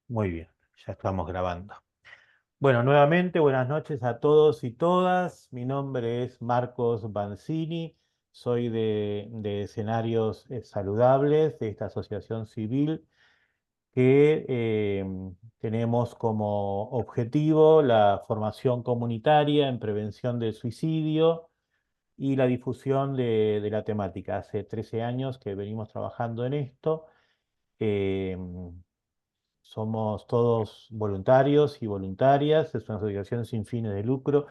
Muy bien, ya estamos grabando. Bueno, nuevamente buenas noches a todos y todas. Mi nombre es Marcos Banzini, soy de Escenarios Saludables, de esta asociación civil que tenemos como objetivo la formación comunitaria en prevención del suicidio y la difusión de la temática. Hace 13 años que venimos trabajando en esto. em, Somos todos voluntarios y voluntarias, es una asociación sin fines de lucro,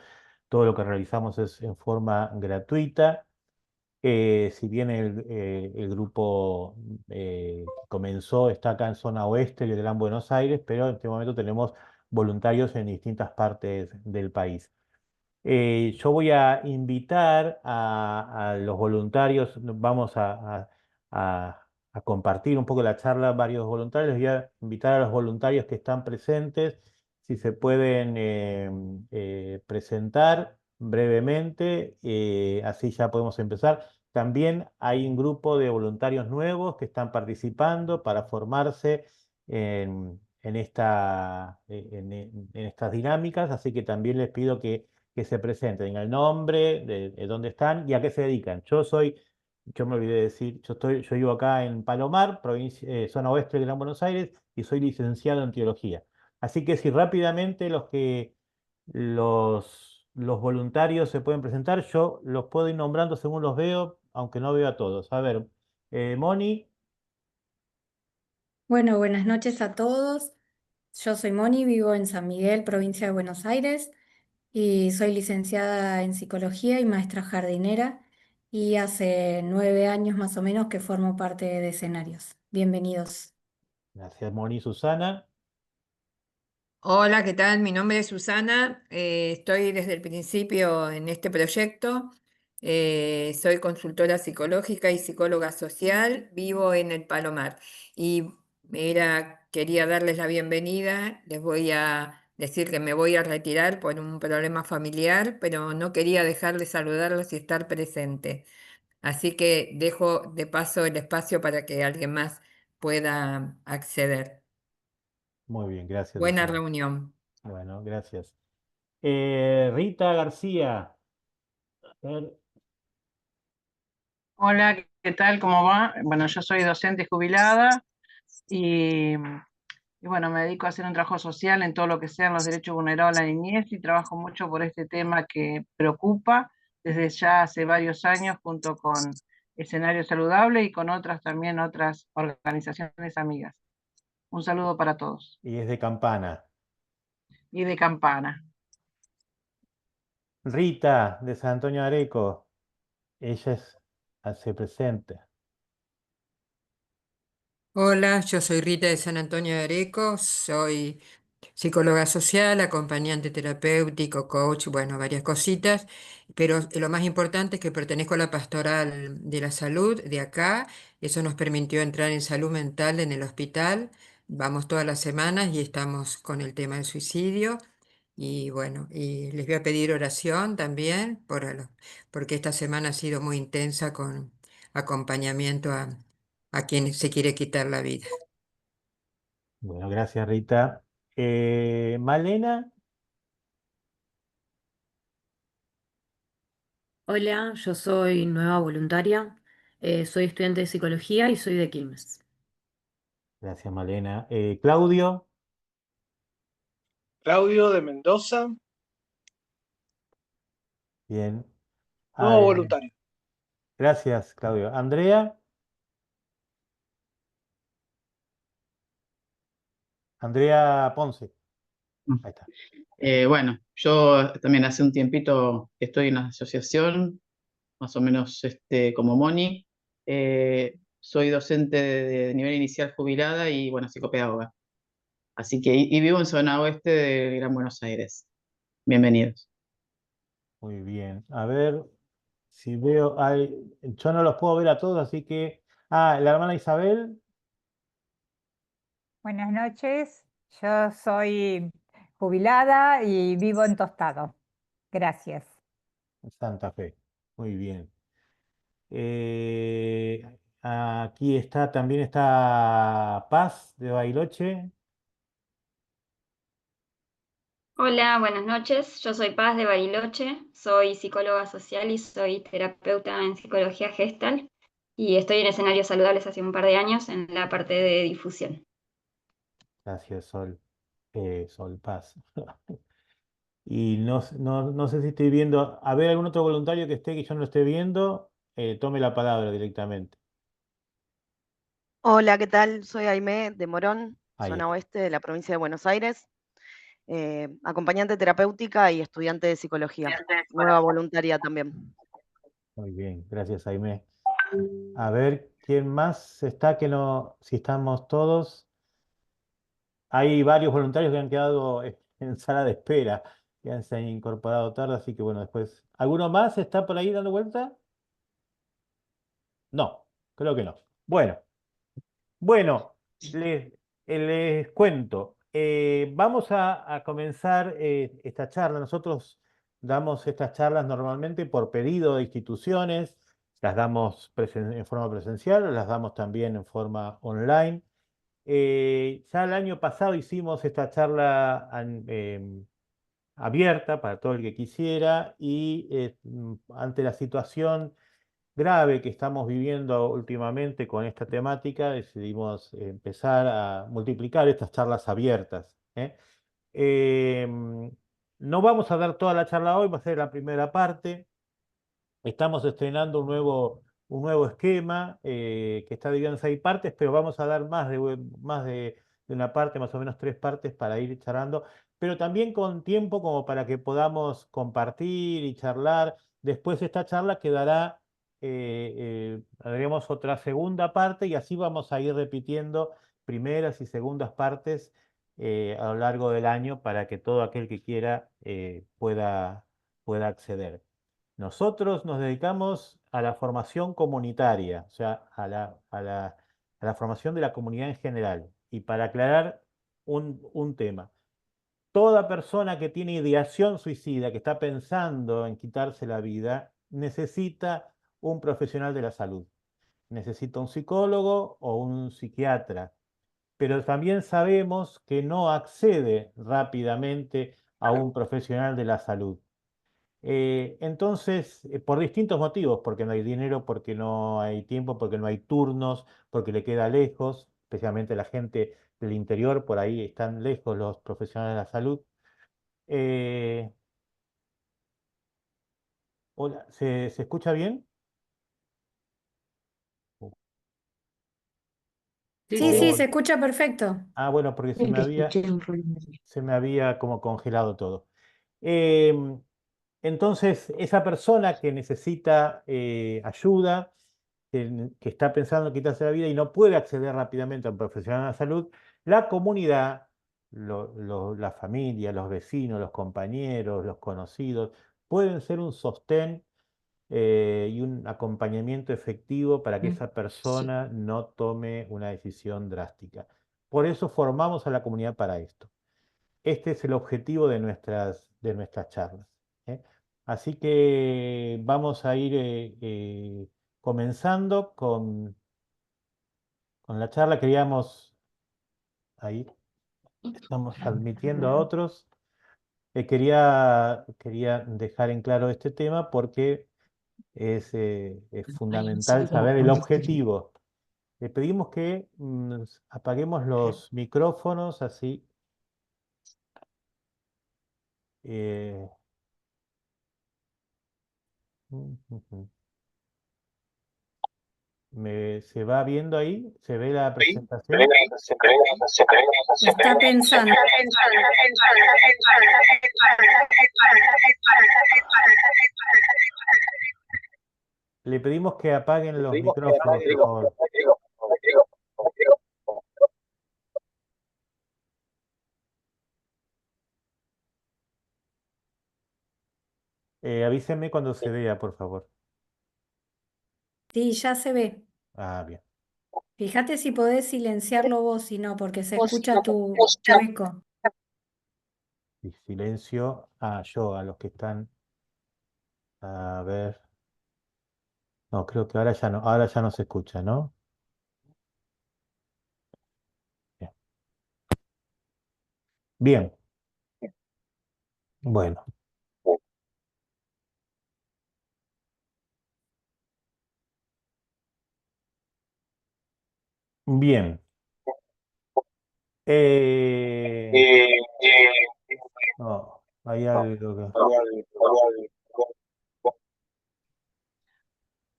todo lo que realizamos es en forma gratuita. Si bien el grupo que comenzó está acá en zona oeste del Gran Buenos Aires, pero en este momento tenemos voluntarios en distintas partes del país. Yo voy a invitar a los voluntarios, vamos a compartir un poco la charla, varios voluntarios, voy a invitar a los voluntarios que están presentes, si se pueden presentar brevemente, así ya podemos empezar. También hay un grupo de voluntarios nuevos que están participando para formarse en estas dinámicas, así que también les pido que se presenten, el nombre, de dónde están y a qué se dedican. Yo me olvidé de decir, yo vivo acá en Palomar, zona oeste de Gran Buenos Aires, y soy licenciado en teología. Así que si rápidamente los voluntarios se pueden presentar, yo los puedo ir nombrando según los veo, aunque no veo a todos. A ver, Moni, Bueno, buenas noches a todos. Yo soy Moni, vivo en San Miguel, provincia de Buenos Aires, y soy licenciada en psicología y maestra jardinera, y hace 9 años más o menos que formo parte de Escenarios. Bienvenidos. gracias Moni, Susana, Hola, ¿qué tal? Mi nombre es Susana. Estoy desde el principio en este proyecto. Soy consultora psicológica y psicóloga social. Vivo en el Palomar y quería darles la bienvenida. Les voy a decir que me voy a retirar por un problema familiar, pero no quería dejar de saludarlos y estar presente. Así que dejo de paso el espacio para que alguien más pueda acceder. muy bien, gracias Buena Susana. reunión. Bueno, gracias. Rita García. A ver, Hola, ¿qué tal? ¿Cómo va? Bueno, yo soy docente jubilada y, y bueno, me dedico a hacer un trabajo social en todo lo que sean los derechos vulnerados a la niñez y trabajo mucho por este tema que preocupa desde ya hace varios años junto con Escenario Saludable y con otras organizaciones amigas. Un saludo para todos. y es de Campana. Y de Campana. Rita, de San Antonio de Areco. Ella hace presente. Hola, yo soy Rita de San Antonio de Areco, soy psicóloga social, acompañante terapéutico, coach, bueno, varias cositas, pero lo más importante es que pertenezco a la pastoral de la salud de acá. Eso nos permitió entrar en salud mental en el hospital. Vamos todas las semanas y estamos con el tema del suicidio. Y bueno, y les voy a pedir oración también porque esta semana ha sido muy intensa con acompañamiento a quien se quiere quitar la vida. Bueno, gracias, Rita. Malena, Hola, yo soy nueva voluntaria, soy estudiante de psicología y soy de Quilmes. gracias, Malena. Claudio, Claudio de Mendoza, bien. Ah, nuevo voluntario. gracias, Claudio. Andrea, Andrea Ponce. Ahí está. Bueno, yo también hace un tiempito que estoy en la asociación, más o menos como Moni. Soy docente de nivel inicial jubilada y, bueno, psicopedagoga. Así que, y vivo en zona oeste de Gran Buenos Aires. Bienvenidos. Muy bien. A ver si veo. Yo no los puedo ver a todos, así que. Ah, la hermana Isabel, Buenas noches, yo soy jubilada y vivo en Tostado. Gracias. Santa Fe. Muy bien. Aquí está, también está Paz de Bailoche. Hola, buenas noches. Yo soy Paz de Bariloche, soy psicóloga social y soy terapeuta en psicología gestal y estoy en escenarios saludables hace un par de años en la parte de difusión. Gracias, Sol. Sol Paz. Y no sé si estoy viendo. A ver, algún otro voluntario que esté que yo no esté viendo, tome la palabra directamente. Hola, ¿qué tal? Soy Aimé de Morón, Ahí zona está. oeste de la provincia de Buenos Aires, acompañante terapéutica y estudiante de psicología, nueva voluntaria también. Muy bien, gracias, Jaime. A ver, ¿quién más está que no? Si estamos todos. Hay varios voluntarios que han quedado en sala de espera, que han se han incorporado tarde, así que bueno, después. ¿Alguno más está por ahí dando vuelta? No, creo que no. Bueno, les cuento. Vamos a comenzar esta charla. Nosotros damos estas charlas normalmente por pedido de instituciones, las damos en forma presencial, las damos también en forma online. Ya el año pasado hicimos esta charla abierta para todo el que quisiera y ante la situación grave que estamos viviendo últimamente con esta temática, decidimos empezar a multiplicar estas charlas abiertas, ¿eh? Em, no vamos a dar toda la charla hoy, va a ser la primera parte. Estamos estrenando un nuevo esquema que está dividido en 6 partes, pero vamos a dar más de una parte, más o menos 3 partes para ir charlando, pero también con tiempo como para que podamos compartir y charlar. Después de esta charla quedará, haremos otra segunda parte y así vamos a ir repitiendo primeras y segundas partes a lo largo del año para que todo aquel que quiera pueda acceder. Nosotros nos dedicamos a la formación comunitaria, o sea, a la formación de la comunidad en general. Y para aclarar un tema, toda persona que tiene ideación suicida, que está pensando en quitarse la vida, necesita un profesional de la salud. Necesita un psicólogo o un psiquiatra. Pero también sabemos que no accede rápidamente a un profesional de la salud. Entonces, por distintos motivos, porque no hay dinero, porque no hay tiempo, porque no hay turnos, porque le queda lejos, especialmente la gente del interior, por ahí están lejos los profesionales de la salud. Eh, Hola, ¿se escucha bien? Sí, Sí, sí, sí. se O- escucha perfecto. bueno, porque Sí, te escuché un ruido. se me había como congelado todo. Em, entonces, esa persona que necesita ayuda, que está pensando en quitarse la vida y no puede acceder rápidamente a un profesional de la salud, la comunidad, la familia, los vecinos, los compañeros, los conocidos, pueden ser un sostén y un acompañamiento efectivo para que esa Sí. persona no tome una decisión drástica. Por eso formamos a la comunidad para esto. Este es el objetivo de nuestras charlas, ¿eh? Así que vamos a ir comenzando con la charla. Ahí estamos admitiendo a otros. Quería dejar en claro este tema porque es fundamental saber el objetivo. Le pedimos que apaguemos los micrófonos así. eh, ¿Se va viendo ahí? ¿Se ve la presentación? Está pensando. Le pedimos que apaguen los micrófonos, por favor. Avísenme cuando se vea, por favor. Sí, ya se ve. Bien. Fíjate si podés silenciarlo vos, si no, porque se escucha tu eco. Y silencio a los que están. A ver. No, creo que ahora ya no se escucha, ¿no? Bien. Bien. Bueno, bien. Eh, No, hay algo que...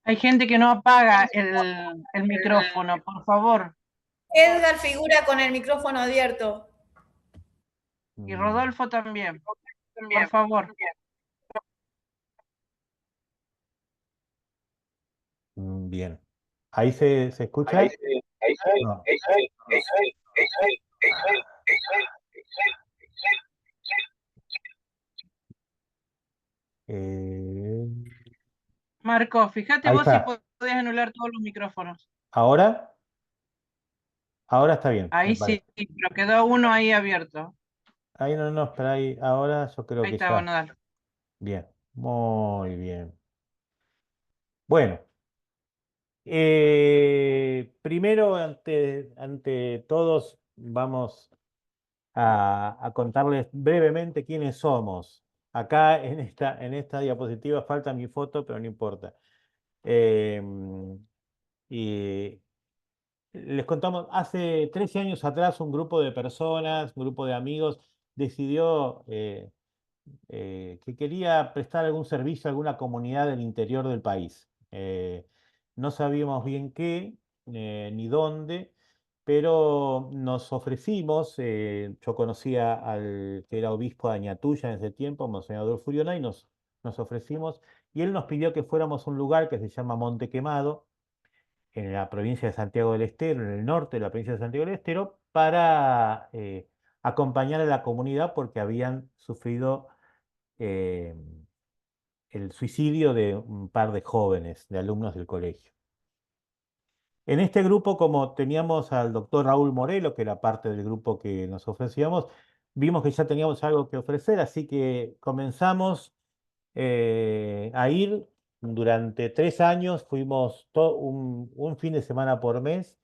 Hay gente que no apaga el micrófono, por favor. Edgar figura con el micrófono abierto. Y Rodolfo también, por favor. Bien. ¿Ahí se escucha? No. Eh, Marco, fíjate Ahí vos si está. podés anular todos los micrófonos. ¿Ahora? Ahora está bien, me Ahí parece. sí, pero quedó uno ahí abierto. Ahí no, espera ahí. Ahora yo creo Ahí que está, ya. bueno, dale. Bien, muy bien. Bueno, primero, ante todos, vamos a contarles brevemente quiénes somos. Acá en esta diapositiva falta mi foto, pero no importa. Eh, y les contamos, hace 13 años atrás un grupo de personas, un grupo de amigos, decidió que quería prestar algún servicio a alguna comunidad del interior del país. No sabíamos bien qué ni dónde, pero nos ofrecimos, yo conocía al que era obispo de Añatuya en ese tiempo, Monseñor Adolfo Uriona, y nos ofrecimos, y él nos pidió que fuéramos a un lugar que se llama Monte Quemado, en la provincia de Santiago del Estero, en el norte de la provincia de Santiago del Estero, para acompañar a la comunidad porque habían sufrido eh, el suicidio de un par de jóvenes, de alumnos del colegio. En este grupo, como teníamos al doctor Raúl Morelo, que era parte del grupo que nos ofrecíamos, vimos que ya teníamos algo que ofrecer, así que comenzamos a ir durante 3 años, fuimos un fin de semana por mes.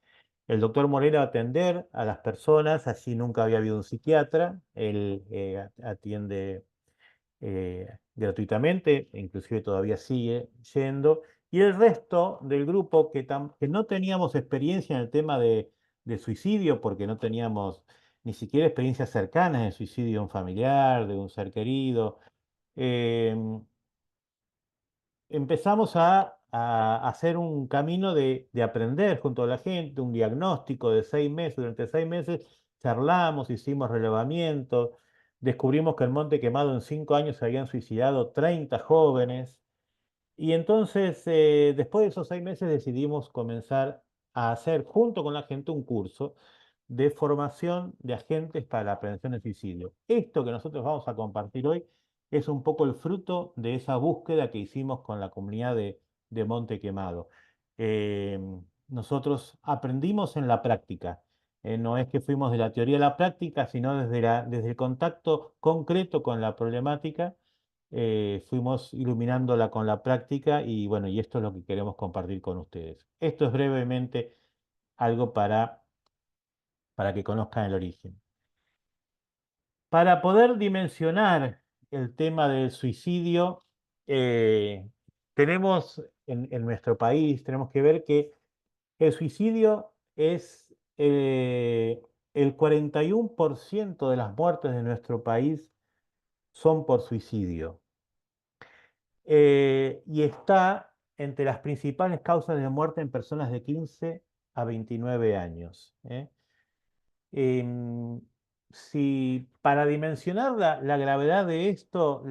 El doctor Moreno a atender a las personas, allí nunca había habido un psiquiatra, él atiende gratuitamente, e inclusive todavía sigue yendo, y el resto del grupo que no teníamos experiencia en el tema de suicidio, porque no teníamos ni siquiera experiencias cercanas de suicidio de un familiar, de un ser querido, em, empezamos a hacer un camino de aprender junto a la gente, un diagnóstico de 6 meses. Durante 6 meses charlamos, hicimos relevamiento, descubrimos que en Monte Quemado en 5 años se habían suicidado 30 jóvenes. Y entonces, después de esos 6 meses, decidimos comenzar a hacer junto con la gente un curso de formación de agentes para la prevención del suicidio. Esto que nosotros vamos a compartir hoy es un poco el fruto de esa búsqueda que hicimos con la comunidad de Monte Quemado. Eh, Nosotros aprendimos en la práctica. No es que fuimos de la teoría a la práctica, sino desde el contacto concreto con la problemática, fuimos iluminándola con la práctica y bueno, y esto es lo que queremos compartir con ustedes. Esto es brevemente algo para que conozcan el origen. Para poder dimensionar el tema del suicidio, tenemos en nuestro país, tenemos que ver que el suicidio es el 41% de las muertes de nuestro país son por suicidio. Y está entre las principales causas de muerte en personas de 15 a 29 años. Em, si para dimensionar la gravedad de esto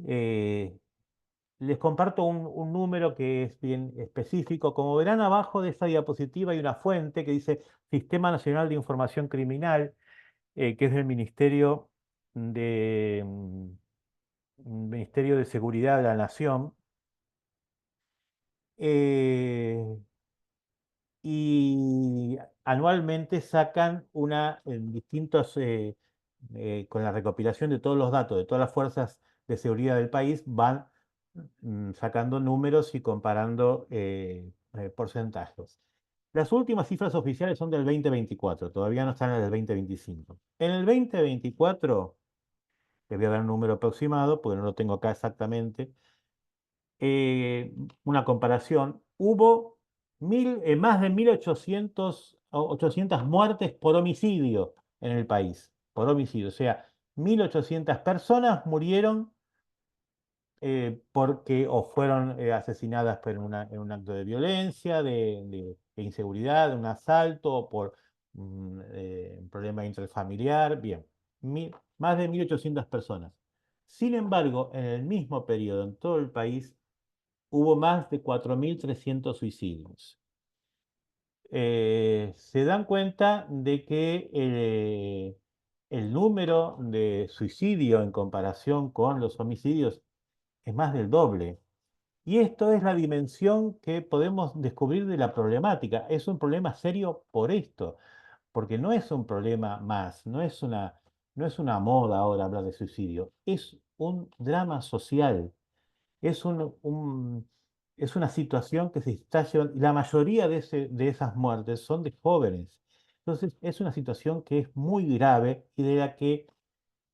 eh, les comparto un número que es bien específico. Como verán abajo de esta diapositiva hay una fuente que dice Sistema Nacional de Información Criminal, que es del Ministerio de Seguridad de la Nación. Eh, y anualmente sacan con la recopilación de todos los datos de todas las fuerzas de seguridad del país, van sacando números y comparando porcentajes. Las últimas cifras oficiales son del 2024, todavía no están en el 2025. En el 2024 les voy a dar un número aproximado, porque no lo tengo acá exactamente, una comparación, hubo más de 800 muertes por homicidio en el país, por homicidio, o sea, 1.800 personas murieron porque o fueron asesinadas por en un acto de violencia, de inseguridad, de un asalto, o por un problema intrafamiliar. Bien, más de 1.800 personas. Sin embargo, en el mismo periodo, en todo el país, hubo más de 4.300 suicidios. Se dan cuenta de que el número de suicidio en comparación con los homicidios es más del doble. Y esto es la dimensión que podemos descubrir de la problemática. Es un problema serio por esto, porque no es un problema más, no es una moda ahora hablar de suicidio, es un drama social, es es una situación que se está llevando, y la mayoría de esas muertes son de jóvenes. Entonces, es una situación que es muy grave y de la que,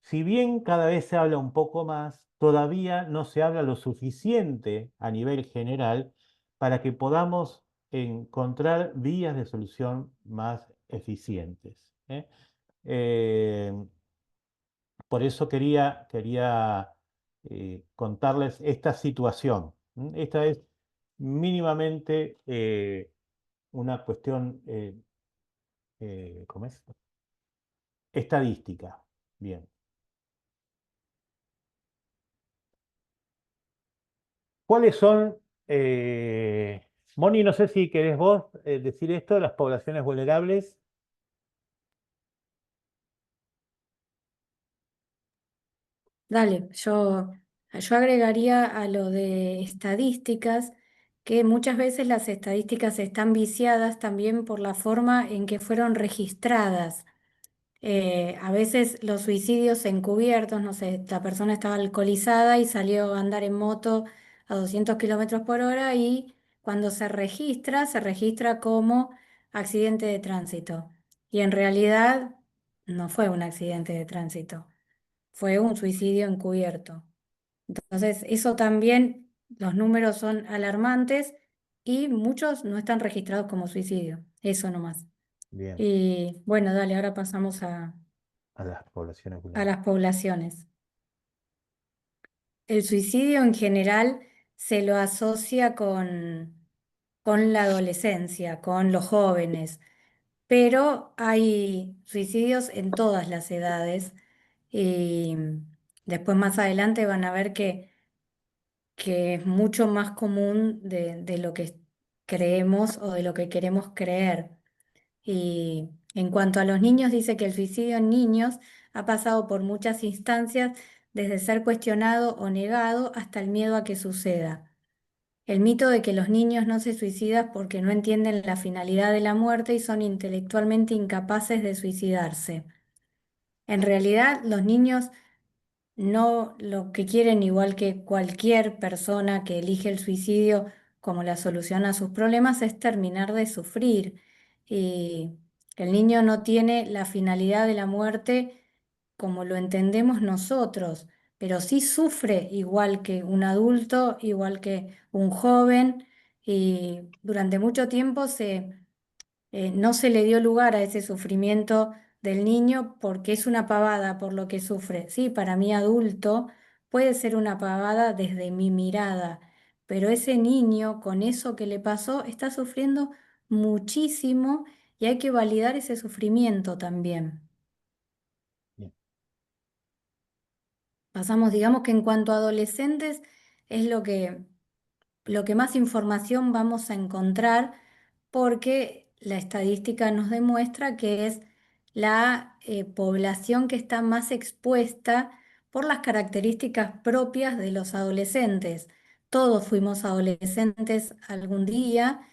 si bien cada vez se habla un poco más, todavía no se habla lo suficiente a nivel general para que podamos encontrar vías de solución más eficientes, ¿eh? Eh, por eso quería contarles esta situación. Esta es mínimamente una cuestión, ¿cómo es? Estadística. Bien. ¿Cuáles son, Moni, no sé si querés vos decir esto, las poblaciones vulnerables? Dale, yo agregaría a lo de estadísticas que muchas veces las estadísticas están viciadas también por la forma en que fueron registradas. A veces los suicidios encubiertos, no sé, la persona estaba alcoholizada y salió a andar en moto a 200 kilómetros por hora y cuando se registra como accidente de tránsito. Y en realidad no fue un accidente de tránsito, fue un suicidio encubierto. Entonces, eso también, los números son alarmantes y muchos no están registrados como suicidio, eso nomás. Bien, Y bueno, dale, ahora pasamos a las poblaciones a vulnerables. las poblaciones. El suicidio en general se lo asocia con la adolescencia, con los jóvenes, pero hay suicidios en todas las edades y después más adelante van a ver que es mucho más común de lo que creemos o de lo que queremos creer. Y en cuanto a los niños, dice que el suicidio en niños ha pasado por muchas instancias, desde ser cuestionado o negado hasta el miedo a que suceda. El mito de que los niños no se suicidan porque no entienden la finalidad de la muerte y son intelectualmente incapaces de suicidarse. En realidad, los niños no lo que quieren, igual que cualquier persona que elige el suicidio como la solución a sus problemas, es terminar de sufrir. Y el niño no tiene la finalidad de la muerte como lo entendemos nosotros, pero sí sufre igual que un adulto, igual que un joven, y durante mucho tiempo no se le dio lugar a ese sufrimiento del niño porque es una pavada por lo que sufre. Sí, para mí adulto puede ser una pavada desde mi mirada, pero ese niño con eso que le pasó está sufriendo muchísimo y hay que validar ese sufrimiento también. Bien, Pasamos, digamos que en cuanto a adolescentes es lo que más información vamos a encontrar porque la estadística nos demuestra que es la población que está más expuesta por las características propias de los adolescentes. Todos fuimos adolescentes algún día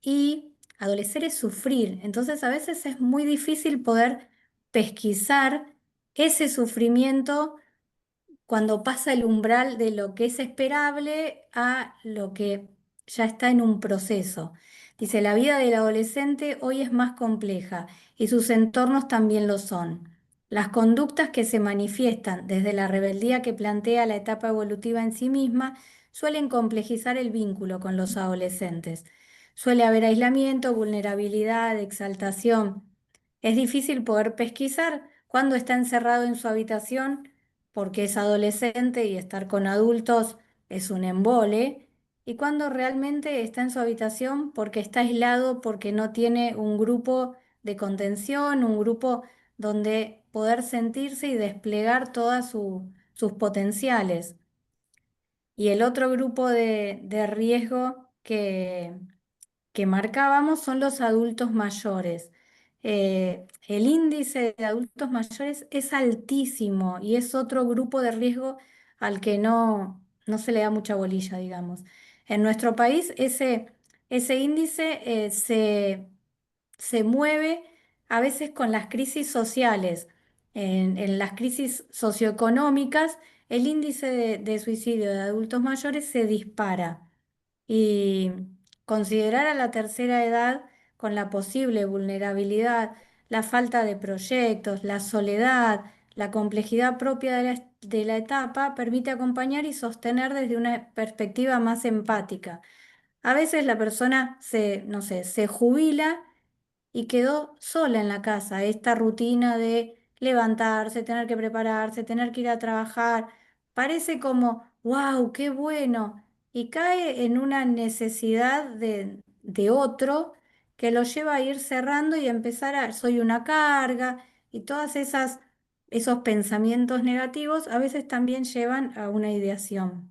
y adolecer es sufrir. Entonces a veces es muy difícil poder pesquisar ese sufrimiento cuando pasa el umbral de lo que es esperable a lo que ya está en un proceso. Dice, la vida del adolescente hoy es más compleja y sus entornos también lo son. Las conductas que se manifiestan desde la rebeldía que plantea la etapa evolutiva en sí misma suelen complejizar el vínculo con los adolescentes. Suele haber aislamiento, vulnerabilidad, exaltación. Es difícil poder pesquisar cuando está encerrado en su habitación porque es adolescente y estar con adultos es un embole, y cuando realmente está en su habitación porque está aislado, porque no tiene un grupo de contención, un grupo donde poder sentirse y desplegar todas sus potenciales. Y el otro grupo de riesgo que marcábamos son los adultos mayores. El índice de adultos mayores es altísimo y es otro grupo de riesgo al que no se le da mucha bolilla, digamos. En nuestro país ese índice se mueve a veces con las crisis sociales. En las crisis socioeconómicas, el índice de suicidio de adultos mayores se dispara. Y considerar a la tercera edad con la posible vulnerabilidad, la falta de proyectos, la soledad, la complejidad propia de la etapa, permite acompañar y sostener desde una perspectiva más empática. A veces la persona no sé, se jubila y quedó sola en la casa. Esta rutina de levantarse, tener que prepararse, tener que ir a trabajar, parece como, wow, qué bueno, y cae en una necesidad de otro que lo lleva a ir cerrando y empezar a, soy una carga, y todas esos pensamientos negativos a veces también llevan a una ideación.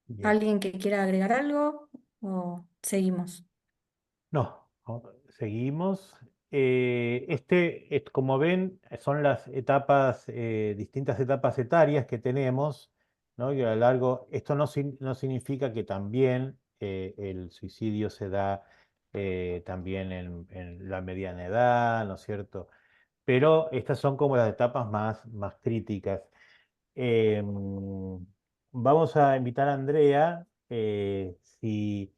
Bien. ¿Alguien que quiera agregar algo o seguimos? No, seguimos. Como ven, son las etapas, distintas etapas etarias que tenemos, ¿no? Y a lo largo, esto no significa que también el suicidio se da también en la mediana edad, ¿no es cierto? Pero estas son como las etapas más críticas. Vamos a invitar a Andrea, si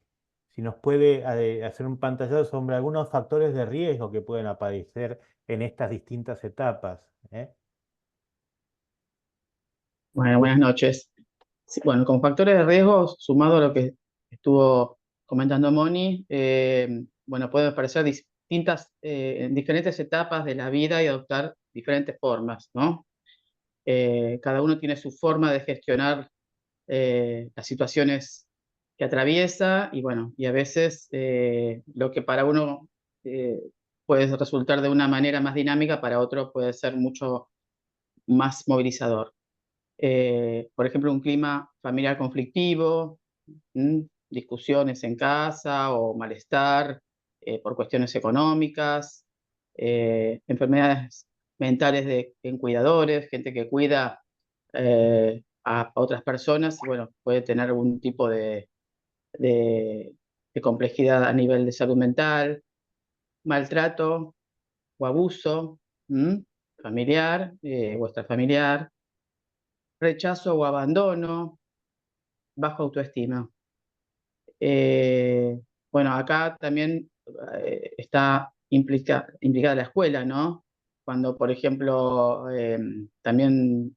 nos puede hacer un pantallazo sobre algunos factores de riesgo que pueden aparecer en estas distintas etapas. Bueno, buenas noches. Sí, bueno, con factores de riesgo, sumado a lo que estuvo comentando Moni, bueno, pueden aparecer en diferentes etapas de la vida y adoptar diferentes formas, ¿no? Cada uno tiene su forma de gestionar las situaciones que atraviesa y bueno, y a veces lo que para uno puede resultar de una manera más dinámica, para otro puede ser mucho más movilizador. Por ejemplo, un clima familiar conflictivo, discusiones en casa o malestar por cuestiones económicas, enfermedades mentales en cuidadores, gente que cuida a otras personas, y bueno, puede tener algún tipo de complejidad a nivel de salud mental, maltrato o abuso familiar o extrafamiliar, rechazo o abandono, baja autoestima. Bueno, acá también está implicada la escuela, ¿no? Cuando, por ejemplo, también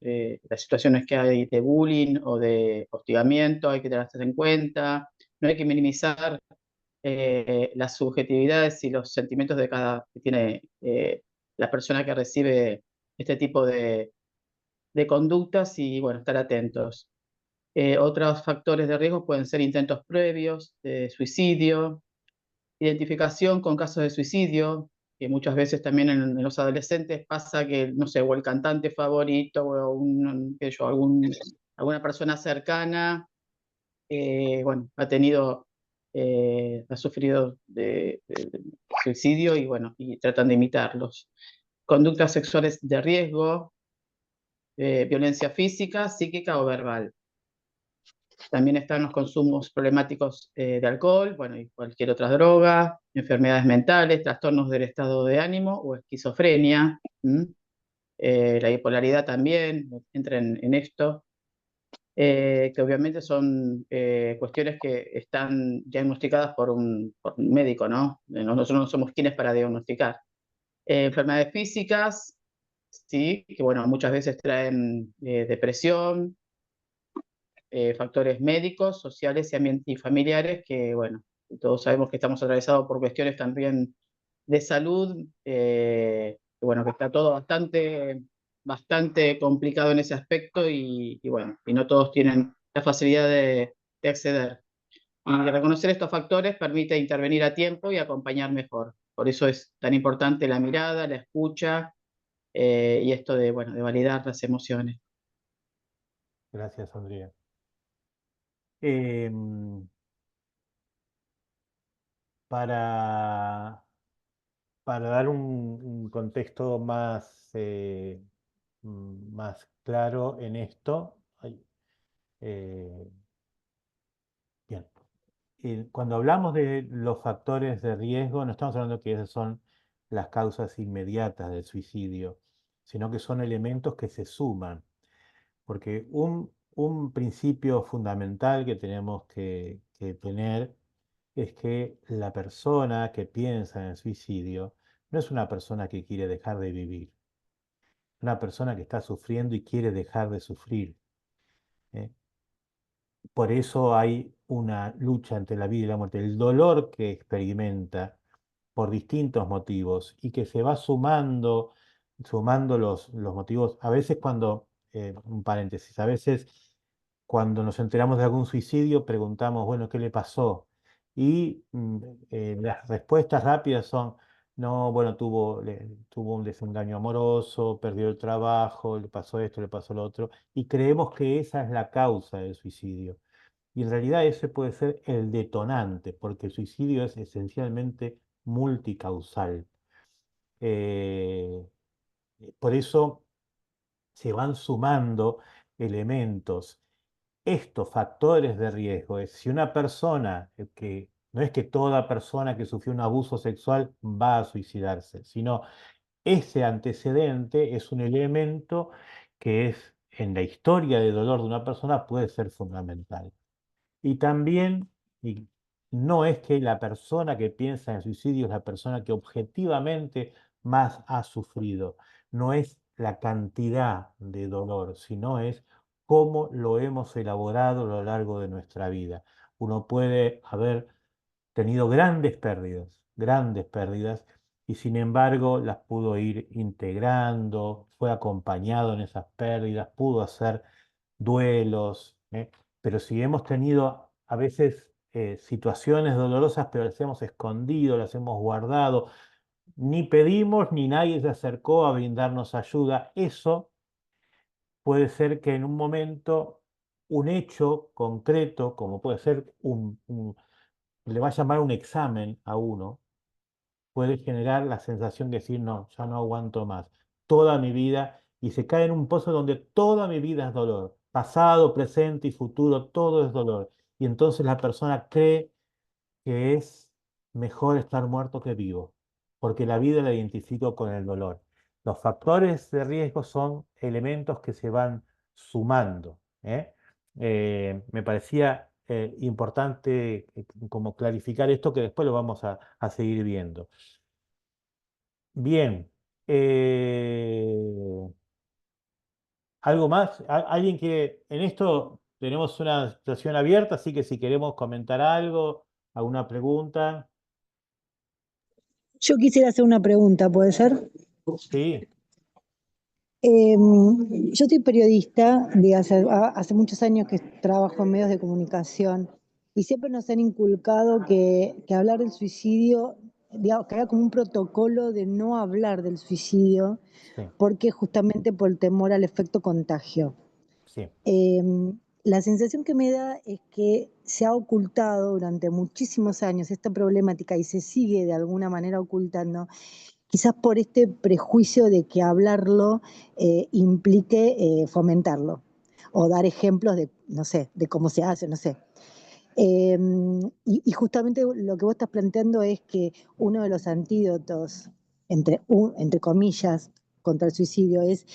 las situaciones que hay de bullying o de hostigamiento hay que tenerlas en cuenta. No hay que minimizar las subjetividades y los sentimientos que tiene la persona que recibe este tipo de conductas y, bueno, estar atentos. Otros factores de riesgo pueden ser intentos previos de suicidio, identificación con casos de suicidio, que muchas veces también en los adolescentes pasa que, no sé, o el cantante favorito o alguna persona cercana, bueno, ha sufrido de suicidio y, bueno, y tratan de imitarlos. Conductas sexuales de riesgo, violencia física, psíquica o verbal. También están los consumos problemáticos de alcohol, bueno, y cualquier otra droga, enfermedades mentales, trastornos del estado de ánimo o esquizofrenia. La bipolaridad también entra en esto, que obviamente son cuestiones que están diagnosticadas por un médico, ¿no? Nosotros no somos quienes para diagnosticar. Enfermedades físicas, sí, que bueno, muchas veces traen depresión, factores médicos, sociales y familiares que, bueno, todos sabemos que estamos atravesados por cuestiones también de salud, que, bueno, que está todo bastante complicado en ese aspecto y bueno, y no todos tienen la facilidad de acceder. Y reconocer estos factores permite intervenir a tiempo y acompañar mejor. Por eso es tan importante la mirada, la escucha y esto de, bueno, de validar las emociones. Gracias, Andrea. Em, para, para dar un contexto más claro en esto, eh, bien. Cuando hablamos de los factores de riesgo, no estamos hablando que esas son las causas inmediatas del suicidio, sino que son elementos que se suman. Porque un principio fundamental que tenemos que tener es que la persona que piensa en el suicidio no es una persona que quiere dejar de vivir, es una persona que está sufriendo y quiere dejar de sufrir. ¿Eh? Por eso hay una lucha entre la vida y la muerte. El dolor que experimenta por distintos motivos y que se va sumando los motivos. A veces un paréntesis, a veces cuando nos enteramos de algún suicidio preguntamos, bueno, ¿qué le pasó? Y las respuestas rápidas son, no, bueno, tuvo un desengaño amoroso, perdió el trabajo, le pasó esto, le pasó lo otro, y creemos que esa es la causa del suicidio. Y en realidad ese puede ser el detonante, porque el suicidio es esencialmente multicausal. Eh, por eso se van sumando elementos. Estos factores de riesgo es si una persona, que no es que toda persona que sufrió un abuso sexual va a suicidarse, sino ese antecedente es un elemento que en la historia de dolor de una persona puede ser fundamental. Y también, y no es que la persona que piensa en suicidio es la persona que objetivamente más ha sufrido, no es la cantidad de dolor, sino es cómo lo hemos elaborado a lo largo de nuestra vida. Uno puede haber tenido grandes pérdidas, y sin embargo las pudo ir integrando, fue acompañado en esas pérdidas, pudo hacer duelos, ¿eh? Pero si hemos tenido a veces situaciones dolorosas, pero las hemos escondido, las hemos guardado, ni pedimos ni nadie se acercó a brindarnos ayuda, eso puede ser que en un momento un hecho concreto, como puede ser le va a llamar un examen a uno, puede generar la sensación de decir, no, ya no aguanto más, toda mi vida, y se cae en un pozo donde toda mi vida es dolor, pasado, presente y futuro, todo es dolor. Y entonces la persona cree que es mejor estar muerto que vivo, porque la vida la identifico con el dolor. Los factores de riesgo son elementos que se van sumando, ¿eh? Me parecía importante como clarificar esto, que después lo vamos a seguir viendo. Bien. ¿Algo más? ¿Alguien quiere? En esto tenemos una situación abierta, así que si queremos comentar algo, alguna pregunta. Yo quisiera hacer una pregunta, ¿puede ser? Sí, Yo soy periodista de hace muchos años que trabajo en medios de comunicación y siempre nos han inculcado que hablar del suicidio, digamos, que haya como un protocolo de no hablar del suicidio, sí, porque justamente por el temor al efecto contagio. sí. La sensación que me da es que se ha ocultado durante muchísimos años esta problemática y se sigue de alguna manera ocultando, quizás por este prejuicio de que hablarlo implique fomentarlo o dar ejemplos de, no sé, de cómo se hace, no sé. Y justamente lo que vos estás planteando es que uno de los antídotos, entre comillas, contra el suicidio es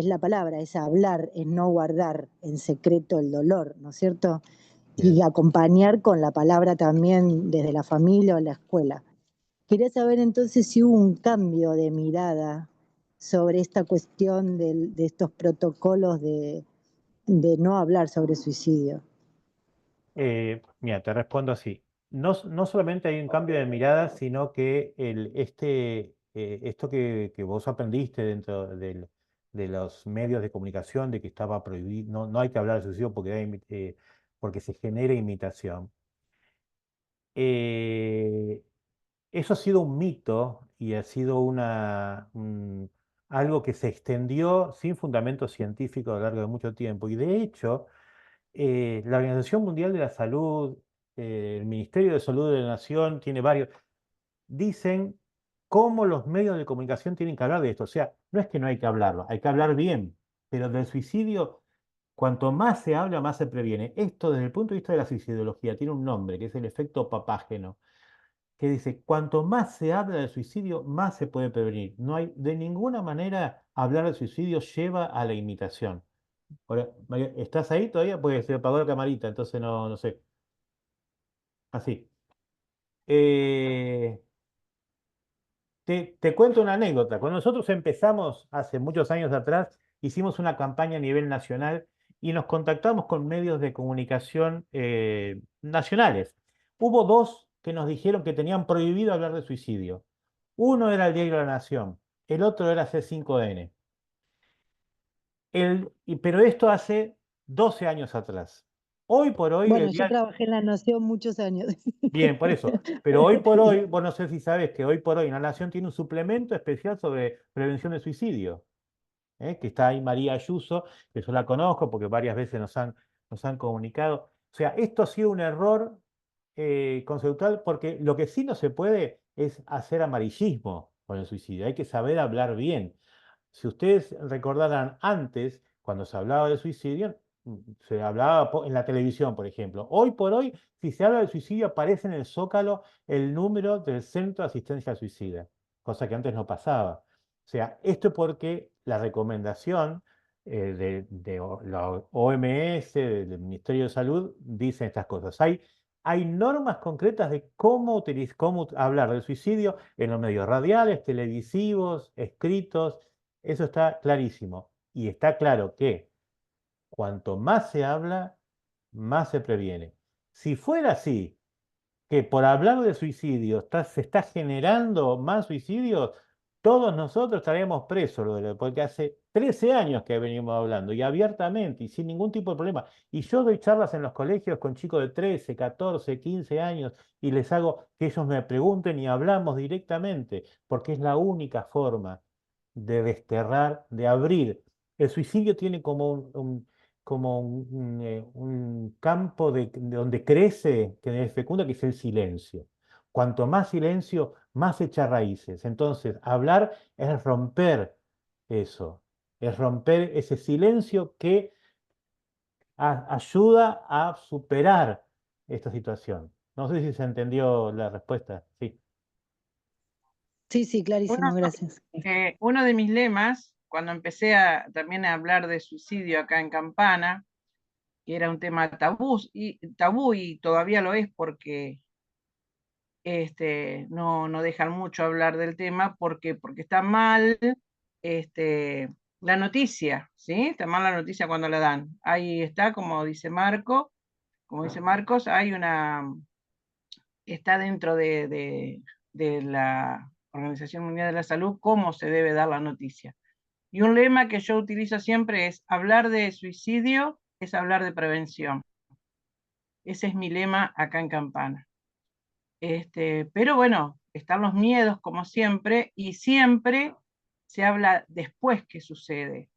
la palabra, es hablar, es no guardar en secreto el dolor, ¿no es cierto? Bien. Y acompañar con la palabra también desde la familia o la escuela. Quería saber entonces si hubo un cambio de mirada sobre esta cuestión de estos protocolos de no hablar sobre suicidio? Mira, te respondo así. No solamente hay un cambio de mirada, sino que esto que vos aprendiste dentro de los medios de comunicación, de que estaba prohibido, no hay que hablar de suicidio porque se genera imitación. Eh, Eso ha sido un mito y ha sido algo que se extendió sin fundamento científico a lo largo de mucho tiempo. Y de hecho, la Organización Mundial de la Salud, el Ministerio de Salud de la Nación, tiene varios, dicen cómo los medios de comunicación tienen que hablar de esto. O sea, no es que no hay que hablarlo, hay que hablar bien, pero del suicidio, cuanto más se habla, más se previene. Esto, desde el punto de vista de la suicidología, tiene un nombre, que es el efecto papágeno, que dice, cuanto más se habla del suicidio, más se puede prevenir. No hay, de ninguna manera, hablar del suicidio lleva a la imitación. Ahora, María, ¿estás ahí todavía? Porque se apagó la camarita, entonces no sé. Así. Eh, te cuento una anécdota. Cuando nosotros empezamos hace muchos años atrás, hicimos una campaña a nivel nacional y nos contactamos con medios de comunicación nacionales. Hubo dos que nos dijeron que tenían prohibido hablar de suicidio. Uno era el Diario de la Nación, el otro era C5N. Pero esto hace 12 años atrás. Hoy por hoy, Bueno, yo trabajé en La Nación muchos años. bien, por eso. Pero hoy por hoy, vos no sé si sabes que hoy por hoy La Nación tiene un suplemento especial sobre prevención de suicidio, que está ahí María Ayuso, que yo la conozco porque varias veces nos han comunicado. O sea, esto ha sido un error conceptual porque lo que sí no se puede es hacer amarillismo con el suicidio. Hay que saber hablar bien. Si ustedes recordarán antes, cuando se hablaba de suicidio, se hablaba en la televisión, por ejemplo. Hoy por hoy, si se habla de suicidio, aparece en el Zócalo el número del Centro de Asistencia al Suicida, cosa que antes no pasaba. O sea, esto es porque la recomendación la OMS, del Ministerio de Salud, dice estas cosas. Hay normas concretas de cómo hablar del suicidio en los medios radiales, televisivos, escritos. Eso está clarísimo. Y está claro que cuanto más se habla, más se previene. Si fuera así, que por hablar de suicidio se está generando más suicidios, todos nosotros estaríamos presos, porque hace 13 años que venimos hablando y abiertamente y sin ningún tipo de problema. Y yo doy charlas en los colegios con chicos de 13, 14, 15 años y les hago que ellos me pregunten y hablamos directamente, porque es la única forma de desterrar, de abrir. El suicidio tiene como un campo de donde crece, que es fecunda, que es el silencio. Cuanto más silencio, más echa raíces. Entonces, hablar es romper eso, es romper ese silencio que ayuda a superar esta situación. No sé si se entendió la respuesta. Sí. Sí, clarísimo, gracias. Uno de mis lemas, cuando empecé también a hablar de suicidio acá en Campana, que era un tema tabú y todavía lo es porque no dejan mucho hablar del tema porque está mal la noticia, ¿sí? Está mal la noticia cuando la dan. Ahí está, como dice Marcos, está dentro de la Organización Mundial de la Salud cómo se debe dar la noticia. Y un lema que yo utilizo siempre es: hablar de suicidio es hablar de prevención. Ese es mi lema acá en Campana. Pero bueno, están los miedos como siempre, y siempre se habla después que sucede.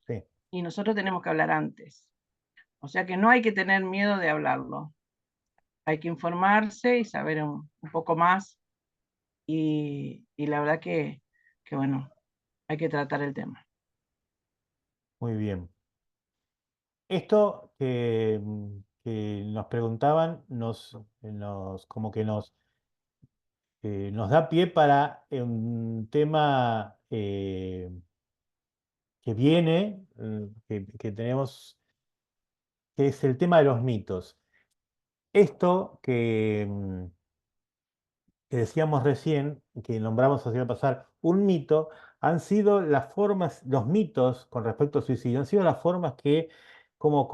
Sí. Y nosotros tenemos que hablar antes. O sea que no hay que tener miedo de hablarlo. Hay que informarse y saber un poco más. Y la verdad que bueno, hay que tratar el tema. Muy bien. Esto que nos preguntaban como que nos da pie para un tema que viene, que tenemos, que es el tema de los mitos. Esto que decíamos recién, que nombramos así al pasar, un mito, han sido las formas, los mitos con respecto al suicidio, han sido las formas que como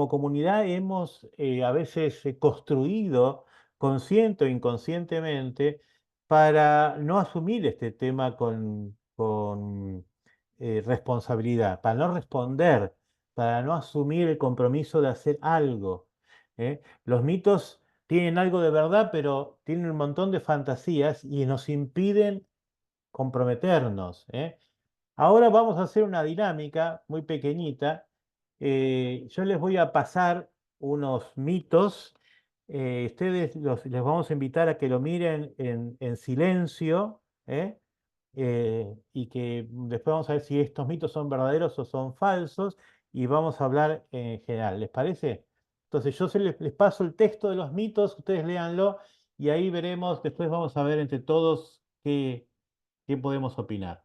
comunidad hemos a veces construido consciente o inconscientemente para no asumir este tema con responsabilidad, para no responder, para no asumir el compromiso de hacer algo. Los mitos tienen algo de verdad, pero tienen un montón de fantasías y nos impiden comprometernos. Ahora vamos a hacer una dinámica muy pequeñita. Yo les voy a pasar unos mitos. Ustedes les vamos a invitar a que lo miren en silencio, y que después vamos a ver si estos mitos son verdaderos o son falsos y vamos a hablar en general. ¿Les parece? Entonces yo les paso el texto de los mitos, ustedes léanlo y ahí veremos, después vamos a ver entre todos qué podemos opinar.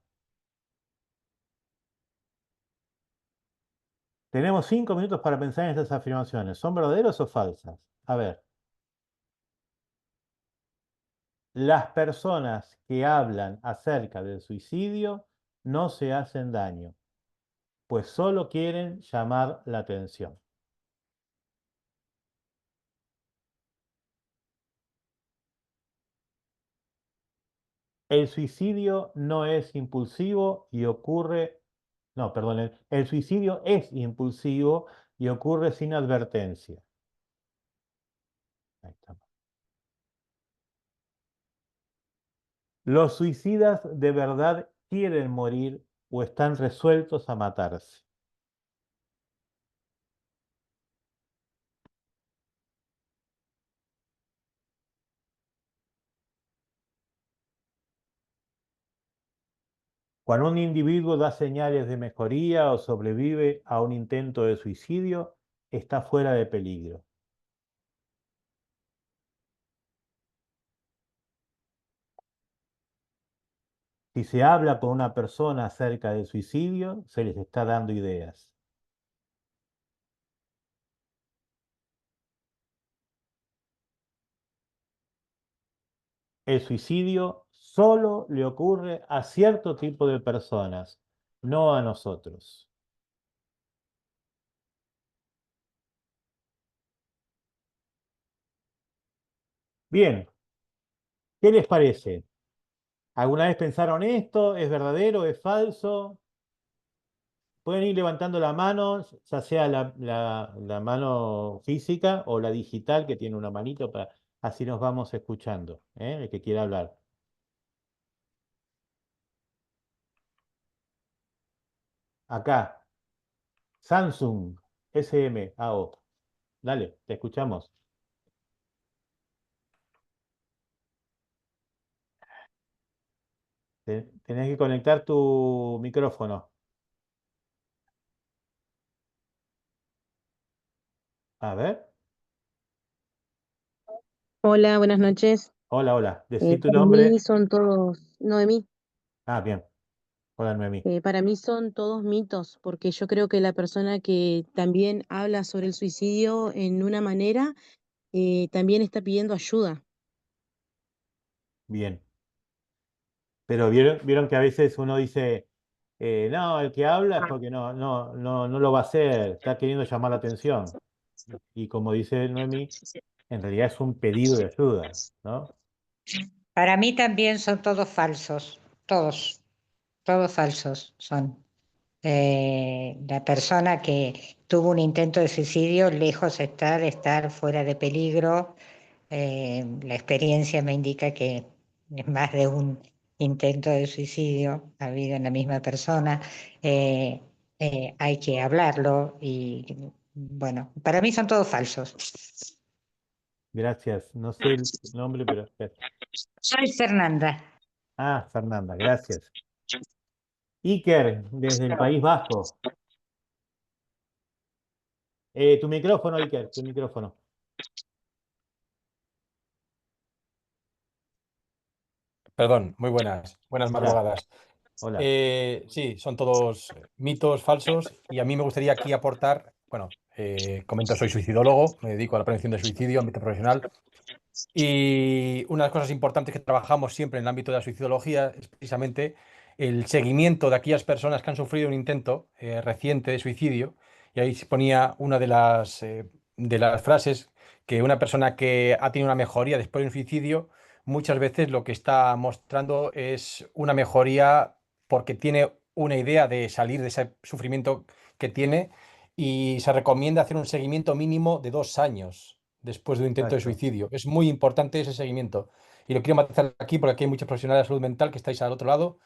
Tenemos 5 minutos para pensar en estas afirmaciones. ¿Son verdaderas o falsas? A ver. Las personas que hablan acerca del suicidio no se hacen daño, pues solo quieren llamar la atención. El suicidio no es impulsivo y ocurre... No, perdón, el suicidio es impulsivo y ocurre sin advertencia. Ahí está. Los suicidas de verdad quieren morir o están resueltos a matarse. Cuando un individuo da señales de mejoría o sobrevive a un intento de suicidio, está fuera de peligro. Si se habla con una persona acerca del suicidio, se les está dando ideas. El suicidio solo le ocurre a cierto tipo de personas, no a nosotros. Bien, ¿qué les parece? ¿Alguna vez pensaron esto? ¿Es verdadero? ¿Es falso? Pueden ir levantando la mano, ya sea la mano física o la digital, que tiene una manito, así nos vamos escuchando, el que quiera hablar. Acá, Samsung SMAO. Dale, te escuchamos. Tenés que conectar tu micrófono. A ver. Hola, buenas noches. Hola, hola. Decí tu Para nombre. mí son todos, Noemí, Ah, bien. Hola, Noemí. para mí son todos mitos, porque yo creo que la persona que también habla sobre el suicidio en una manera, también está pidiendo ayuda. Bien. Pero vieron que a veces uno dice, no, el que habla es porque no lo va a hacer, está queriendo llamar la atención. Y como dice Noemí, en realidad es un pedido de ayuda, ¿no? Para mí también son todos falsos, todos falsos son. La persona que tuvo un intento de suicidio, lejos está de estar fuera de peligro. La experiencia me indica que es más de un intento de suicidio ha habido en la misma persona. Eh, Hay que hablarlo y bueno, para mí son todos falsos. Gracias. No sé el nombre, pero... Soy Fernanda. Ah, Fernanda, gracias. Iker, desde el País Vasco. Tu micrófono, Iker, tu micrófono. Perdón, muy buenas Hola. madrugadas. Hola. Sí, son todos mitos falsos y a mí me gustaría aquí aportar, bueno, comento, soy suicidólogo, me dedico a la prevención de suicidio, ámbito profesional, y una de las cosas importantes que trabajamos siempre en el ámbito de la suicidología es precisamente el seguimiento de aquellas personas que han sufrido un intento reciente de suicidio, y ahí se ponía una de las frases que una persona que ha tenido una mejoría después de un suicidio, muchas veces lo que está mostrando es una mejoría porque tiene una idea de salir de ese sufrimiento que tiene, y se recomienda hacer un seguimiento mínimo de 2 años después de un intento de Exacto. suicidio. Es muy importante ese seguimiento. Y lo quiero matizar aquí porque aquí hay muchos profesionales de salud mental que estáis al otro lado,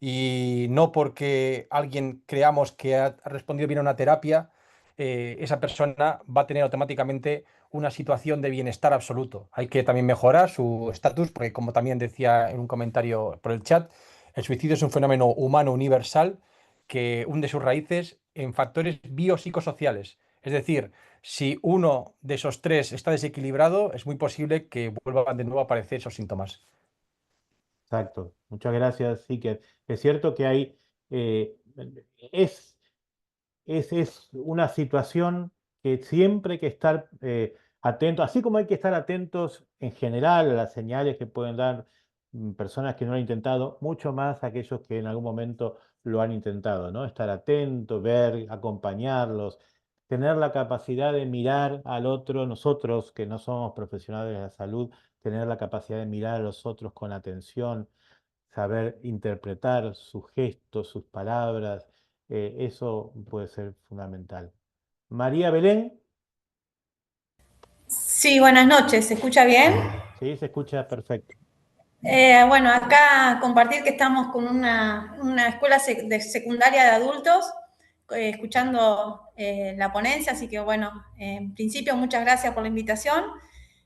y no porque alguien creamos que ha respondido bien a una terapia, esa persona va a tener automáticamente una situación de bienestar absoluto. Hay que también mejorar su estatus, porque como también decía en un comentario por el chat, el suicidio es un fenómeno humano universal que hunde sus raíces en factores biopsicosociales. Es decir, si uno de esos tres está desequilibrado, es muy posible que vuelvan de nuevo a aparecer esos síntomas. Exacto. Muchas gracias, sí que es cierto que hay, eh, es, es una situación que siempre hay que estar atentos, así como hay que estar atentos en general a las señales que pueden dar personas que no lo han intentado, mucho más aquellos que en algún momento lo han intentado, ¿no? Estar atento, ver, acompañarlos, tener la capacidad de mirar al otro, nosotros que no somos profesionales de la salud, tener la capacidad de mirar a los otros con atención, saber interpretar sus gestos, sus palabras, eso puede ser fundamental. María Belén, Sí, buenas noches. ¿Se escucha bien? sí, se escucha perfecto. Bueno, acá compartir que estamos con una escuela de secundaria de adultos, escuchando la ponencia, así que bueno, en principio muchas gracias por la invitación.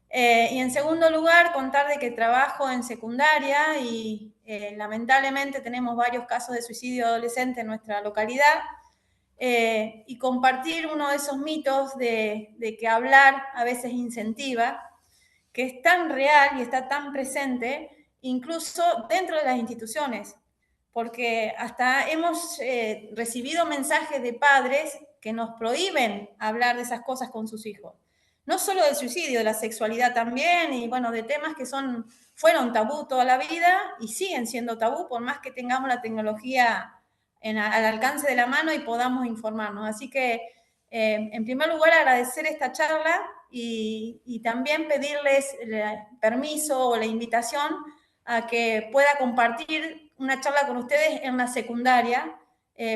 Y en segundo lugar, contar de que trabajo en secundaria y lamentablemente tenemos varios casos de suicidio adolescente en nuestra localidad. Y compartir uno de esos mitos de que hablar a veces incentiva, que es tan real y está tan presente, incluso dentro de las instituciones, porque hasta hemos recibido mensajes de padres que nos prohíben hablar de esas cosas con sus hijos. No solo del suicidio, de la sexualidad también, y bueno, de temas que fueron tabú toda la vida y siguen siendo tabú, por más que tengamos la tecnología al alcance de la mano y podamos informarnos. Así que, en primer lugar, agradecer esta charla y también pedirles el permiso o la invitación a que pueda compartir una charla con ustedes en la secundaria,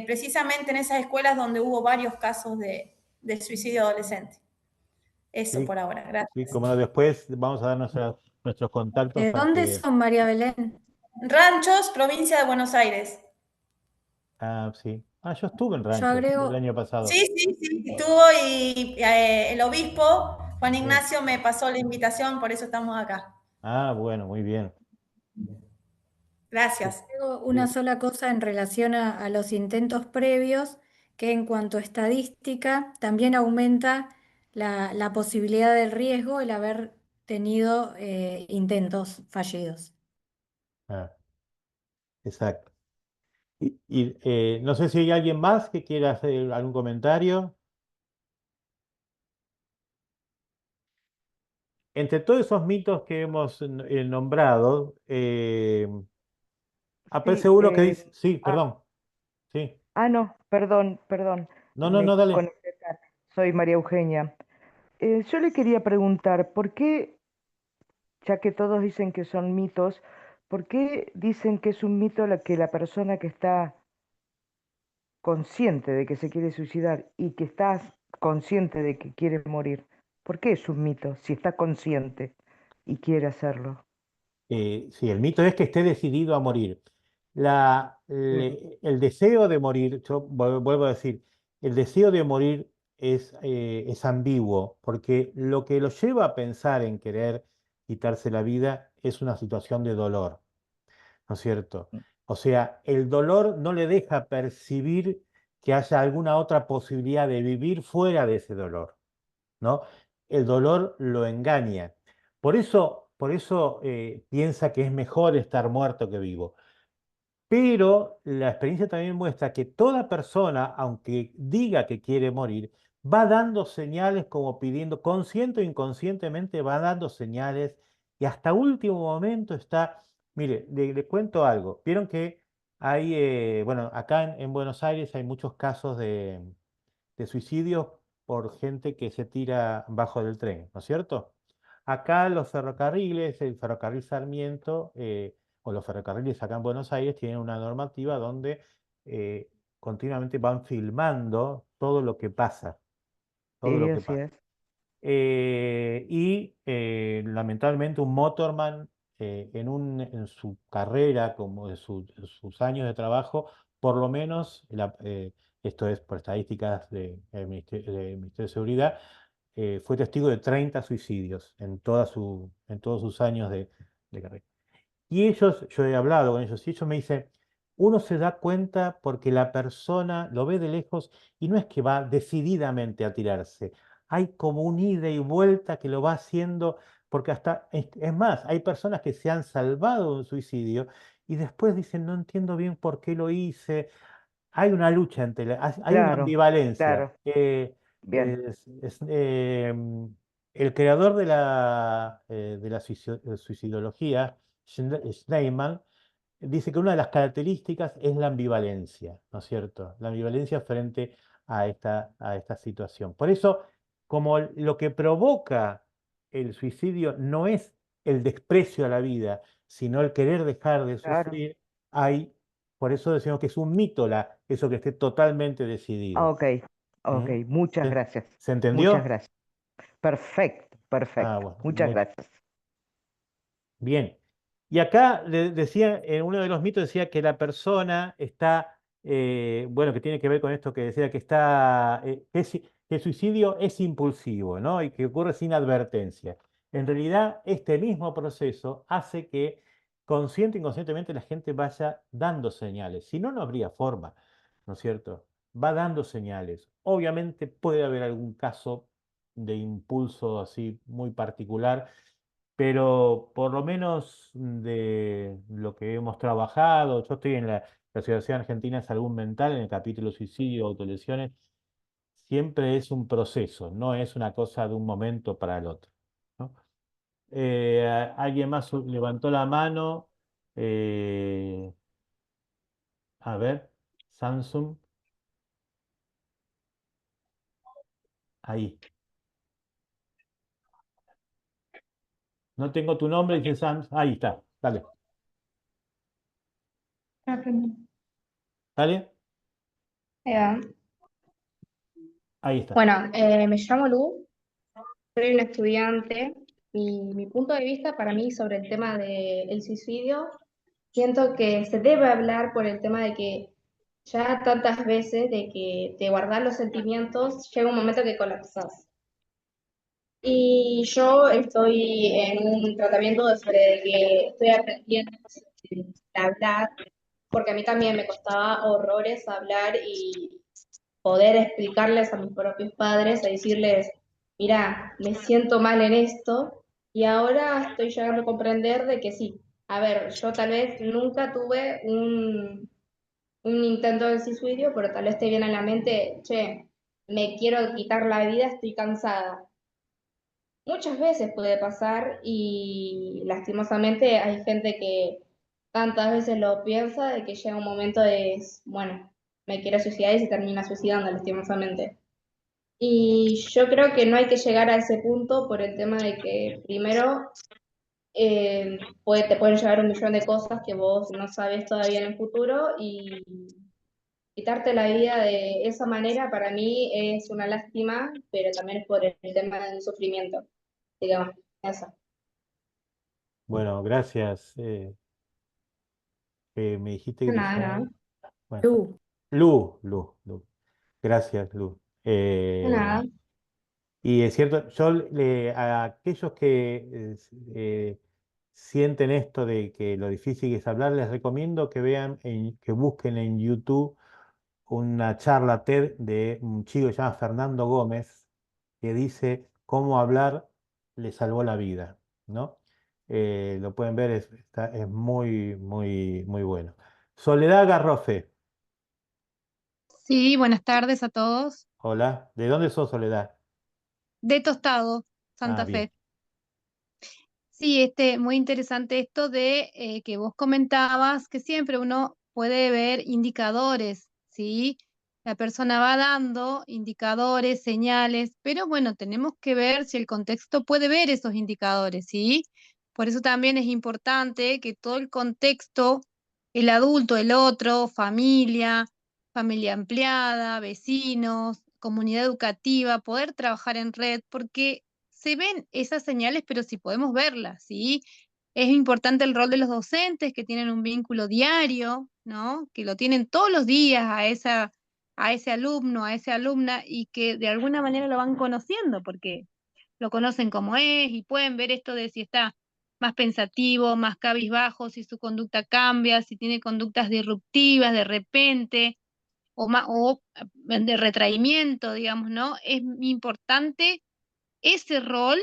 precisamente en esas escuelas donde hubo varios casos de suicidio adolescente. Eso Sí, por ahora, sí, gracias. como no, después vamos a dar nuestros contactos ¿De para dónde que... son, María Belén? Ranchos, provincia de Buenos Aires. Ah, sí. Ah, yo estuve en Yo Ranchos el agrego, año pasado. Sí, estuvo y el obispo Juan Sí. Ignacio me pasó la invitación, por eso estamos acá. Ah, bueno, muy bien. Gracias. agrego una Sí. sola cosa en relación a los intentos previos, que en cuanto a estadística también aumenta la posibilidad del riesgo el haber tenido intentos fallidos. Ah, exacto. No sé si hay alguien más que quiera hacer algún comentario. Entre todos esos mitos que hemos nombrado, aparece Sí, uno que dice, sí, perdón, sí. no, perdón, No, no, me no, dale. conecté tarde. Soy María Eugenia. Yo le quería preguntar, ¿por qué, ya que todos dicen que son mitos, por qué dicen que es un mito que la persona que está consciente de que se quiere suicidar y que está consciente de que quiere morir, ¿por qué es un mito si está consciente y quiere hacerlo? Sí, el mito es que esté decidido a morir. Mm. El deseo de morir, yo vuelvo a decir, el deseo de morir es ambiguo, porque lo que lo lleva a pensar en querer quitarse la vida es una situación de dolor, ¿no es cierto? O sea, el dolor no le deja percibir que haya alguna otra posibilidad de vivir fuera de ese dolor, ¿no? El dolor lo engaña. Por eso piensa que es mejor estar muerto que vivo. Pero la experiencia también muestra que toda persona, aunque diga que quiere morir, va dando señales como pidiendo, consciente o inconscientemente va dando señales y hasta último momento está, mire, le cuento algo. Vieron que Bueno, acá en Buenos Aires hay muchos casos de suicidios por gente que se tira bajo del tren, ¿no es cierto? Acá los ferrocarriles, el ferrocarril Sarmiento, o los ferrocarriles acá en Buenos Aires tienen una normativa donde continuamente van filmando todo lo que pasa, todo Sí, lo que así pasa. es. Lamentablemente un motorman en su carrera, como en sus años de trabajo, por lo menos, esto es por estadísticas del Ministerio de Seguridad, fue testigo de 30 suicidios en todos sus años de carrera. Y ellos, yo he hablado con ellos, y ellos me dicen, uno se da cuenta porque la persona lo ve de lejos y no es que va decididamente a tirarse. Hay como un ida y vuelta que lo va haciendo, porque hasta, es más, hay personas que se han salvado de un suicidio y después dicen, no entiendo bien por qué lo hice. Hay una lucha hay una Claro, ambivalencia. claro. Bien. El creador de la suicidología, Schneemann, dice que una de las características es la ambivalencia, ¿no es cierto? La ambivalencia frente a esta situación. Por eso, como lo que provoca el suicidio no es el desprecio a la vida, sino el querer dejar de Claro. sufrir, por eso decimos que es un mito eso que esté totalmente decidido. Ok, ok, ¿Mm? muchas ¿Se, gracias. se Muchas entendió? gracias. Perfecto, perfecto. Bueno, Muchas gracias. bien. Y acá decía, en uno de los mitos decía que la persona está, bueno, que tiene que ver con esto que decía que está, que el suicidio es impulsivo, ¿no? Y que ocurre sin advertencia. En realidad, este mismo proceso hace que consciente e inconscientemente la gente vaya dando señales. Si no, no habría forma, ¿no es cierto? Va dando señales. Obviamente puede haber algún caso de impulso así muy particular, pero por lo menos de lo que hemos trabajado, yo estoy en la Asociación Argentina de Salud Mental, en el capítulo suicidio, autolesiones, siempre es un proceso, no es una cosa de un momento para el otro, ¿no? Alguien más levantó la mano, eh, a ver, Samsung, ahí. No tengo tu nombre, dice Samsung, ahí está, dale, dale, ahí está. Bueno, me llamo Lu, soy una estudiante y mi punto de vista para mí sobre el tema del suicidio, siento que se debe hablar por el tema de que ya tantas veces de que te guardas los sentimientos, llega un momento que colapsas. Y yo estoy en un tratamiento sobre que estoy aprendiendo a hablar, porque a mí también me costaba horrores hablar y poder explicarles a mis propios padres, a decirles, mira, me siento mal en esto, y ahora estoy llegando a comprender de que sí. A ver, yo tal vez nunca tuve un intento de suicidio, pero tal vez te viene a la mente, che, me quiero quitar la vida, estoy cansada. Muchas veces puede pasar y lastimosamente hay gente que tantas veces lo piensa de que llega un momento de, bueno, me quiero suicidar y se termina suicidando lastimosamente. Y yo creo que no hay que llegar a ese punto por el tema de que primero te pueden llegar un millón de cosas que vos no sabes todavía en el futuro y quitarte la vida de esa manera para mí es una lástima, pero también es por el tema del sufrimiento, digamos, eso. Bueno, gracias. Me dijiste que te Nada, llamabas. nada. Bueno, Lu, Lu. Gracias, Lu. Nada. Y es cierto, a aquellos que sienten esto de que lo difícil es hablar, les recomiendo que vean, que busquen en YouTube una charla TED de un chico que se llama Fernando Gómez, que dice cómo hablar le salvó la vida, ¿no? Lo pueden ver, es muy bueno. Soledad Garrofe, Sí, buenas tardes a todos. hola, ¿de dónde sos, Soledad? De Tostado, Ah, Santa bien. Fe. Sí, muy interesante esto de que vos comentabas que siempre uno puede ver indicadores, ¿sí? La persona va dando indicadores, señales, pero bueno, tenemos que ver si el contexto puede ver esos indicadores, ¿sí? Por eso también es importante que todo el contexto, el adulto, el otro, familia, familia ampliada, vecinos, comunidad educativa, poder trabajar en red, porque se ven esas señales, pero si podemos verlas, ¿sí? Es importante el rol de los docentes que tienen un vínculo diario, ¿no? Que lo tienen todos los días a ese alumno, a esa alumna, y que de alguna manera lo van conociendo, porque lo conocen como es y pueden ver esto de si está más pensativo, más cabizbajo, si su conducta cambia, si tiene conductas disruptivas de repente o de retraimiento, digamos, ¿no? Es importante ese rol,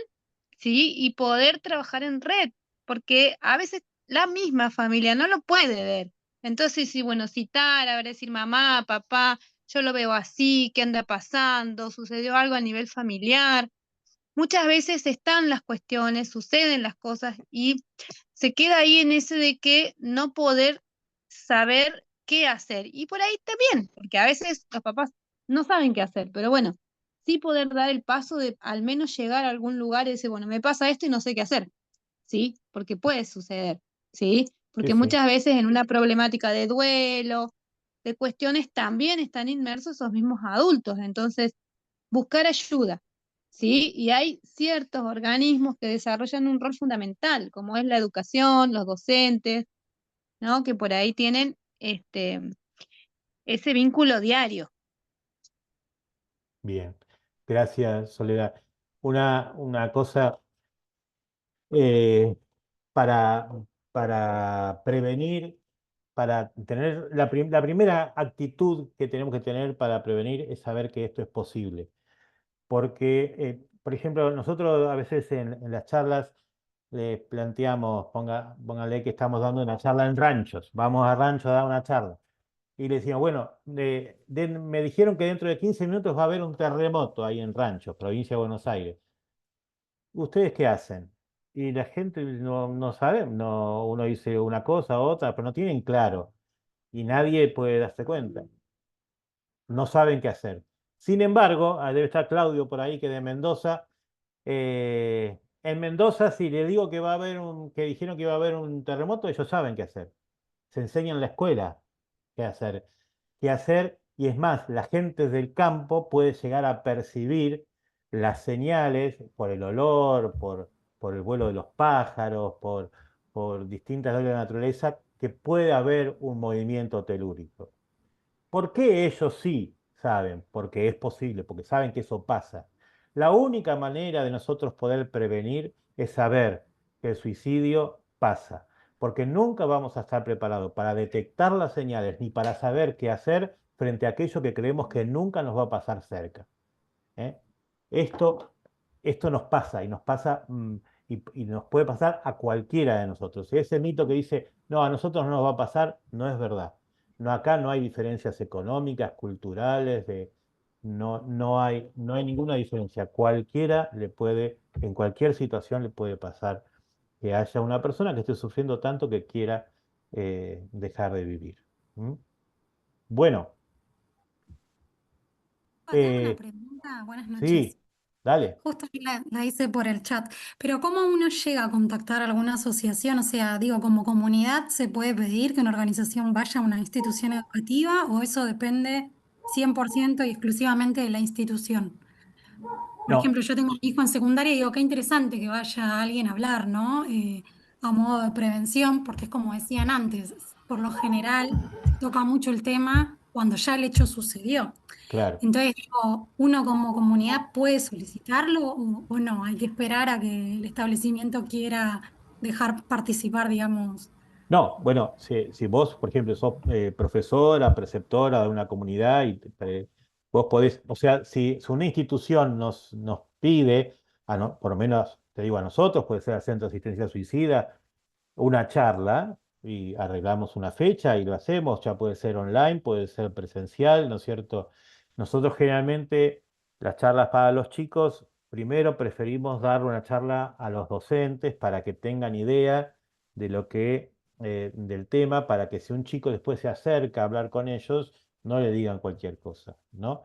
¿sí? Y poder trabajar en red, porque a veces la misma familia no lo puede ver. Entonces, sí, bueno, citar, a ver, decir mamá, papá, yo lo veo así, ¿qué anda pasando? ¿Sucedió algo a nivel familiar? Muchas veces están las cuestiones, suceden las cosas y se queda ahí en ese de que no poder saber qué hacer. Y por ahí está bien, porque a veces los papás no saben qué hacer, pero bueno, sí poder dar el paso de al menos llegar a algún lugar y decir, bueno, me pasa esto y no sé qué hacer, ¿sí? Porque puede suceder, ¿sí? Sí, Porque sí, muchas veces en una problemática de duelo, de cuestiones, también están inmersos esos mismos adultos. Entonces, buscar ayuda, ¿sí? Y hay ciertos organismos que desarrollan un rol fundamental, como es la educación, los docentes, ¿no? Que por ahí tienen ese vínculo diario. bien. Gracias, Soledad. Una cosa eh, para, para prevenir, para tener la primera actitud que tenemos que tener para prevenir es saber que esto es posible. Porque, por ejemplo, nosotros a veces en las charlas les planteamos, póngale que estamos dando una charla en ranchos, vamos a rancho a dar una charla. Y le decíamos, bueno, me dijeron que dentro de 15 minutos va a haber un terremoto ahí en Ranchos, provincia de Buenos Aires. ¿Ustedes qué hacen? Y la gente no sabe, no, uno dice una cosa, otra, pero no tienen claro. Y nadie puede darse cuenta. No saben qué hacer. Sin embargo, debe estar Claudio por ahí que de Mendoza. En Mendoza, si le digo que va a haber que dijeron que iba a haber un terremoto, ellos saben qué hacer. Se enseña en la escuela qué hacer. Qué hacer, y es más, la gente del campo puede llegar a percibir las señales por el olor, por el vuelo de los pájaros, por distintas leyes de la naturaleza, que puede haber un movimiento telúrico. ¿Por qué ellos sí saben? Porque es posible, porque saben que eso pasa. La única manera de nosotros poder prevenir es saber que el suicidio pasa, porque nunca vamos a estar preparados para detectar las señales ni para saber qué hacer frente a aquello que creemos que nunca nos va a pasar cerca. ¿Eh? Esto, esto nos pasa y nos pasa y nos puede pasar a cualquiera de nosotros. Y ese mito que dice, no, a nosotros no nos va a pasar, no es verdad. No, acá no hay diferencias económicas, culturales, no hay ninguna diferencia. Cualquiera le puede, en cualquier situación le puede pasar que haya una persona que esté sufriendo tanto que quiera dejar de vivir. ¿Mm? Bueno, Te hago una eh, pregunta. Buenas noches. sí, dale. Justo aquí la hice por el chat. Pero ¿cómo uno llega a contactar a alguna asociación? O sea, digo, como comunidad, ¿se puede pedir que una organización vaya a una institución educativa o eso depende 100% y exclusivamente de la institución? Por No, ejemplo, yo tengo un hijo en secundaria y digo, qué interesante que vaya alguien a hablar, ¿no? A modo de prevención, porque es como decían antes, por lo general se toca mucho el tema cuando ya el hecho sucedió. claro. Entonces, digo, ¿uno como comunidad puede solicitarlo o no? Hay que esperar a que el establecimiento quiera dejar participar, digamos. No, bueno, si vos, por ejemplo, sos profesora, preceptora de una comunidad y vos podés, o sea, si una institución nos pide, por lo menos te digo a nosotros, puede ser al Centro de Asistencia Suicida, una charla y arreglamos una fecha y lo hacemos, ya puede ser online, puede ser presencial, ¿no es cierto? Nosotros generalmente las charlas para los chicos, primero preferimos dar una charla a los docentes para que tengan idea de lo que del tema para que si un chico después se acerca a hablar con ellos, no le digan cualquier cosa, ¿no?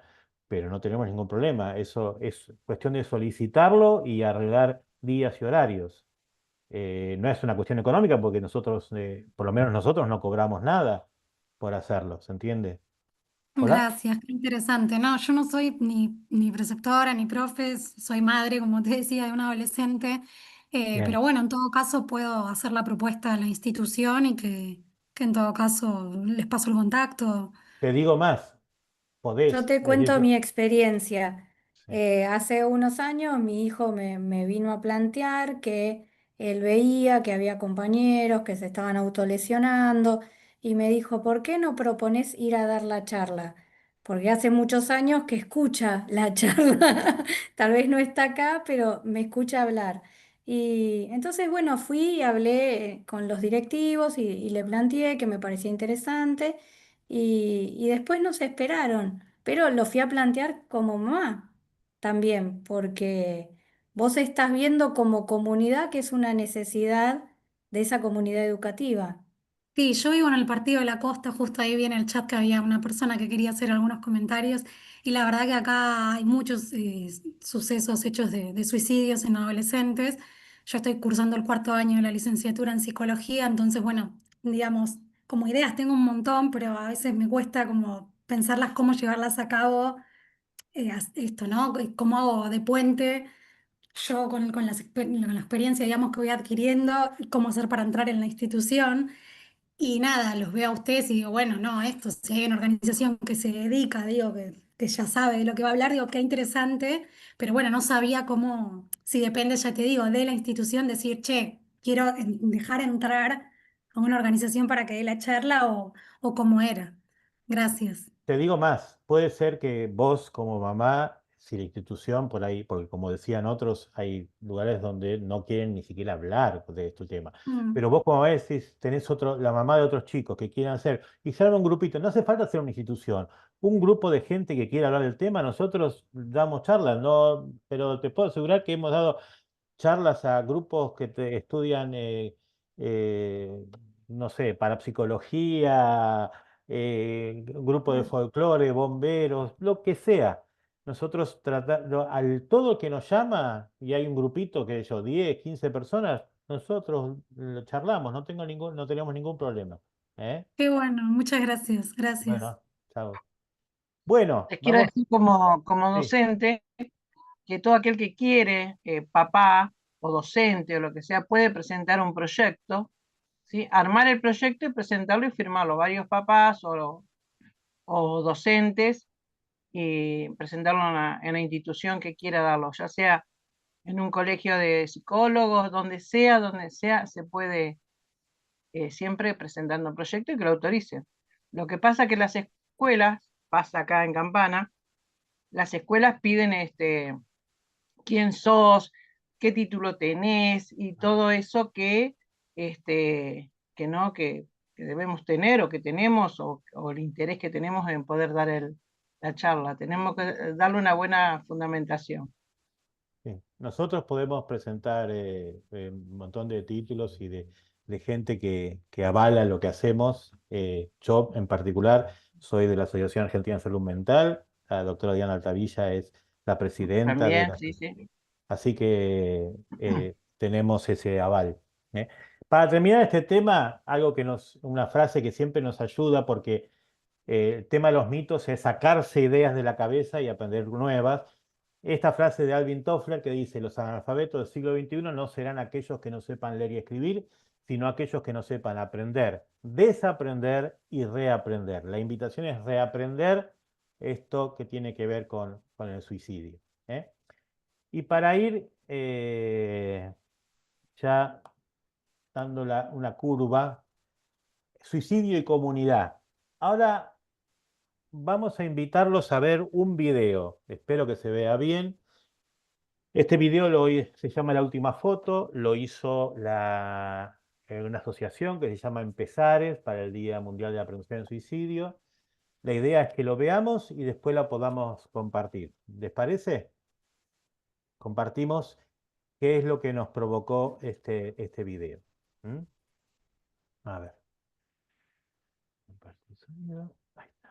Pero no tenemos ningún problema. Eso es cuestión de solicitarlo y arreglar días y horarios. No es una cuestión económica porque nosotros, por lo menos nosotros, no cobramos nada por hacerlo, ¿se entiende? ¿Hola? Gracias, qué interesante. No, yo no soy ni preceptora ni profe, soy madre, como te decía, de un adolescente, Bien. pero bueno, en todo caso puedo hacer la propuesta a la institución y que en todo caso les paso el contacto. Te digo más, Yo podés. te Es cuento decir, mi experiencia. sí. Hace unos años mi hijo me vino a plantear que él veía que había compañeros que se estaban autolesionando y me dijo, ¿por qué no propones ir a dar la charla? Porque hace muchos años que escucha la charla. Tal vez no está acá, pero me escucha hablar. Y entonces, bueno, fui y hablé con los directivos y le planteé que me parecía interesante y después nos esperaron, pero lo fui a plantear como mamá también, porque vos estás viendo como comunidad que es una necesidad de esa comunidad educativa. Sí, yo vivo en el Partido de la Costa, justo ahí vi en el chat que había una persona que quería hacer algunos comentarios y la verdad que acá hay muchos sucesos, hechos de suicidios en adolescentes. Yo estoy cursando el cuarto año de la licenciatura en psicología, entonces bueno, digamos, como ideas tengo un montón, pero a veces me cuesta como pensarlas, cómo llevarlas a cabo, esto, ¿no? ¿Cómo hago de puente? Yo con la experiencia, digamos, que voy adquiriendo, y cómo hacer para entrar en la institución. Y nada, los veo a ustedes y digo, bueno, no, esto, si hay una organización que se dedica, digo, que ya sabe de lo que va a hablar, digo, qué interesante, pero bueno, no sabía cómo, si depende, ya te digo, de la institución, decir, che, quiero dejar entrar a una organización para que dé la charla o cómo era. Gracias. Te digo más, puede ser que vos como mamá, si la institución por ahí, porque como decían otros, hay lugares donde no quieren ni siquiera hablar de este tema, Mm. pero vos como decís, tenés la mamá de otros chicos que quieren hacer, y se arma un grupito, no hace falta hacer una institución, un grupo de gente que quiera hablar del tema, nosotros damos charlas, no, pero te puedo asegurar que hemos dado charlas a grupos que estudian, eh, no sé, parapsicología, grupo de folclore, bomberos, lo que sea. Nosotros tratamos, al todo que nos llama, y hay un grupito que yo, 10, 15 personas, nosotros lo charlamos, no tenemos ningún problema. ¿Eh? Qué bueno, muchas gracias, gracias. Bueno, chao. Bueno, Les quiero vamos. decir como Sí. docente que todo aquel que quiere, papá o docente o lo que sea, puede presentar un proyecto, ¿sí? Armar el proyecto y presentarlo y firmarlo. Varios papás o docentes y presentarlo en la institución que quiera darlo, ya sea en un colegio de psicólogos, donde sea, se puede siempre presentando un proyecto y que lo autoricen. Lo que pasa que las escuelas, pasa acá en Campana, las escuelas piden quién sos, qué título tenés y todo eso que no, que debemos tener o que tenemos o el interés que tenemos en poder dar la charla. Tenemos que darle una buena fundamentación. Sí. Nosotros podemos presentar un montón de títulos y de gente que avala lo que hacemos. Yo, en particular, soy de la Asociación Argentina de Salud Mental. La doctora Diana Altavilla es la presidenta de También, la... sí, sí. Así que tenemos ese aval. ¿Eh? Para terminar este tema, una frase que siempre nos ayuda porque el tema de los mitos es sacarse ideas de la cabeza y aprender nuevas. Esta frase de Alvin Toffler que dice, los analfabetos del siglo XXI no serán aquellos que no sepan leer y escribir, sino aquellos que no sepan aprender, desaprender y reaprender. La invitación es reaprender esto que tiene que ver con el suicidio. ¿Eh? Y para ir ya dando una curva, suicidio y comunidad. Ahora vamos a invitarlos a ver un video. Espero que se vea bien. Este video se llama La Última Foto, lo hizo una asociación que se llama Empezares para el Día Mundial de la Prevención del Suicidio. La idea es que lo veamos y después la podamos compartir. ¿Les parece? Compartimos qué es lo que nos provocó este video. ¿Mm? A ver. Compartir sonido. Ahí está.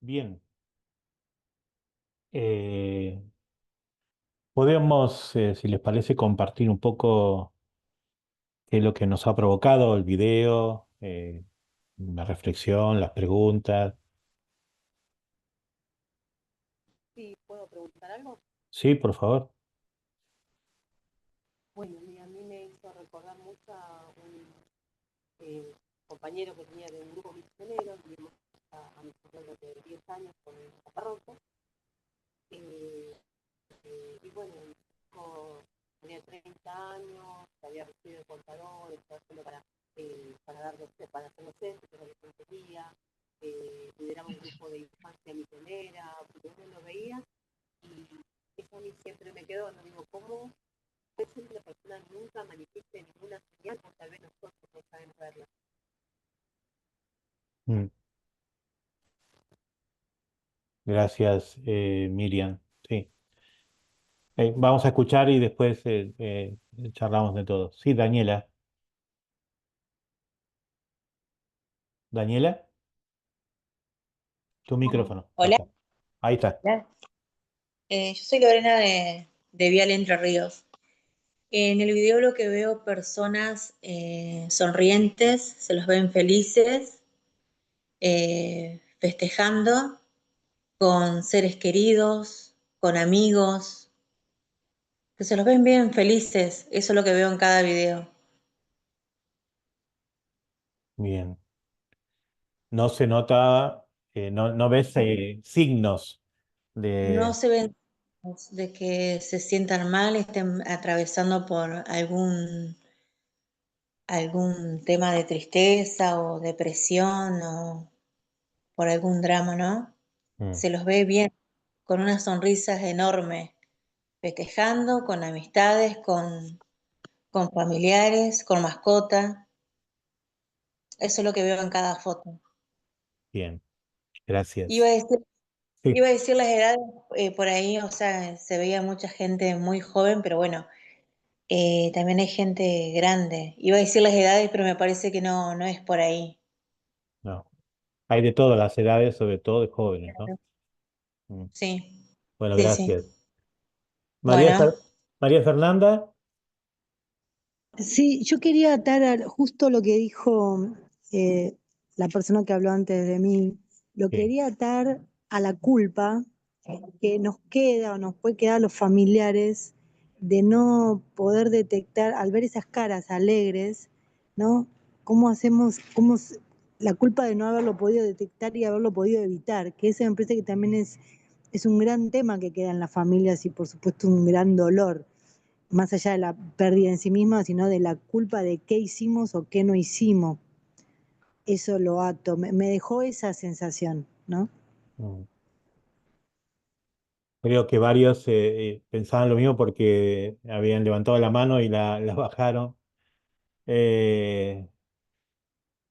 Bien. Podemos, si les parece, compartir un poco qué es lo que nos ha provocado el video, la reflexión, las preguntas. Sí, puedo preguntar. contar algo? Sí, por favor. Bueno, a mí me hizo recordar mucho a un compañero que tenía de un grupo misionero, vivimos a mis alrededor de 10 años con la parroquia. Y bueno, el chico tenía 30 años, había recibido el contador, estaba haciendo para dar para hacer docentes, que era lo que no quería. Lideramos un grupo de infancia misionera, porque uno lo veía y eso a mí siempre me quedó, no digo, ¿cómo puede ser que la persona nunca manifieste ninguna señal? O tal vez nosotros no sabemos verla. Mm. Gracias, Miriam. Sí. Vamos a escuchar y después charlamos de todo. Sí, Daniela. Daniela, tu micrófono. Hola, Ahí está. yo soy Lorena de Vial Entre Ríos. En el video lo que veo personas sonrientes, se los ven felices, festejando con seres queridos, con amigos, que se los ven bien felices, eso es lo que veo en cada video. Bien. No se nota, no ves signos No de... se ven de que se sientan mal, estén atravesando por algún tema de tristeza o depresión o por algún drama, ¿no? Mm, Se los ve bien, con unas sonrisas enormes, festejando, con amistades, con familiares, con mascota. Eso es lo que veo en cada foto. bien, Iba a gracias. decir, Sí. iba a decir las edades por ahí, o sea, se veía mucha gente muy joven, pero bueno, también hay gente grande. Iba a decir las edades, pero me parece que no, no es por ahí. No. Hay de todas las edades, sobre todo de jóvenes, ¿no? Mm. Sí, Bueno, sí, sí. gracias. María, Bueno, María Fernanda. Sí, yo quería atar justo lo que dijo la persona que habló antes de mí, lo Sí. quería atar a la culpa que nos queda o nos puede quedar a los familiares de no poder detectar, al ver esas caras alegres, ¿no? ¿Cómo hacemos, la culpa de no haberlo podido detectar y haberlo podido evitar? Que ese me parece que también es un gran tema que queda en las familias y por supuesto un gran dolor, más allá de la pérdida en sí misma, sino de la culpa de qué hicimos o qué no hicimos. Eso lo ato, me dejó esa sensación, ¿no? Mm. Creo que varios pensaban lo mismo porque habían levantado la mano y la bajaron. Eh,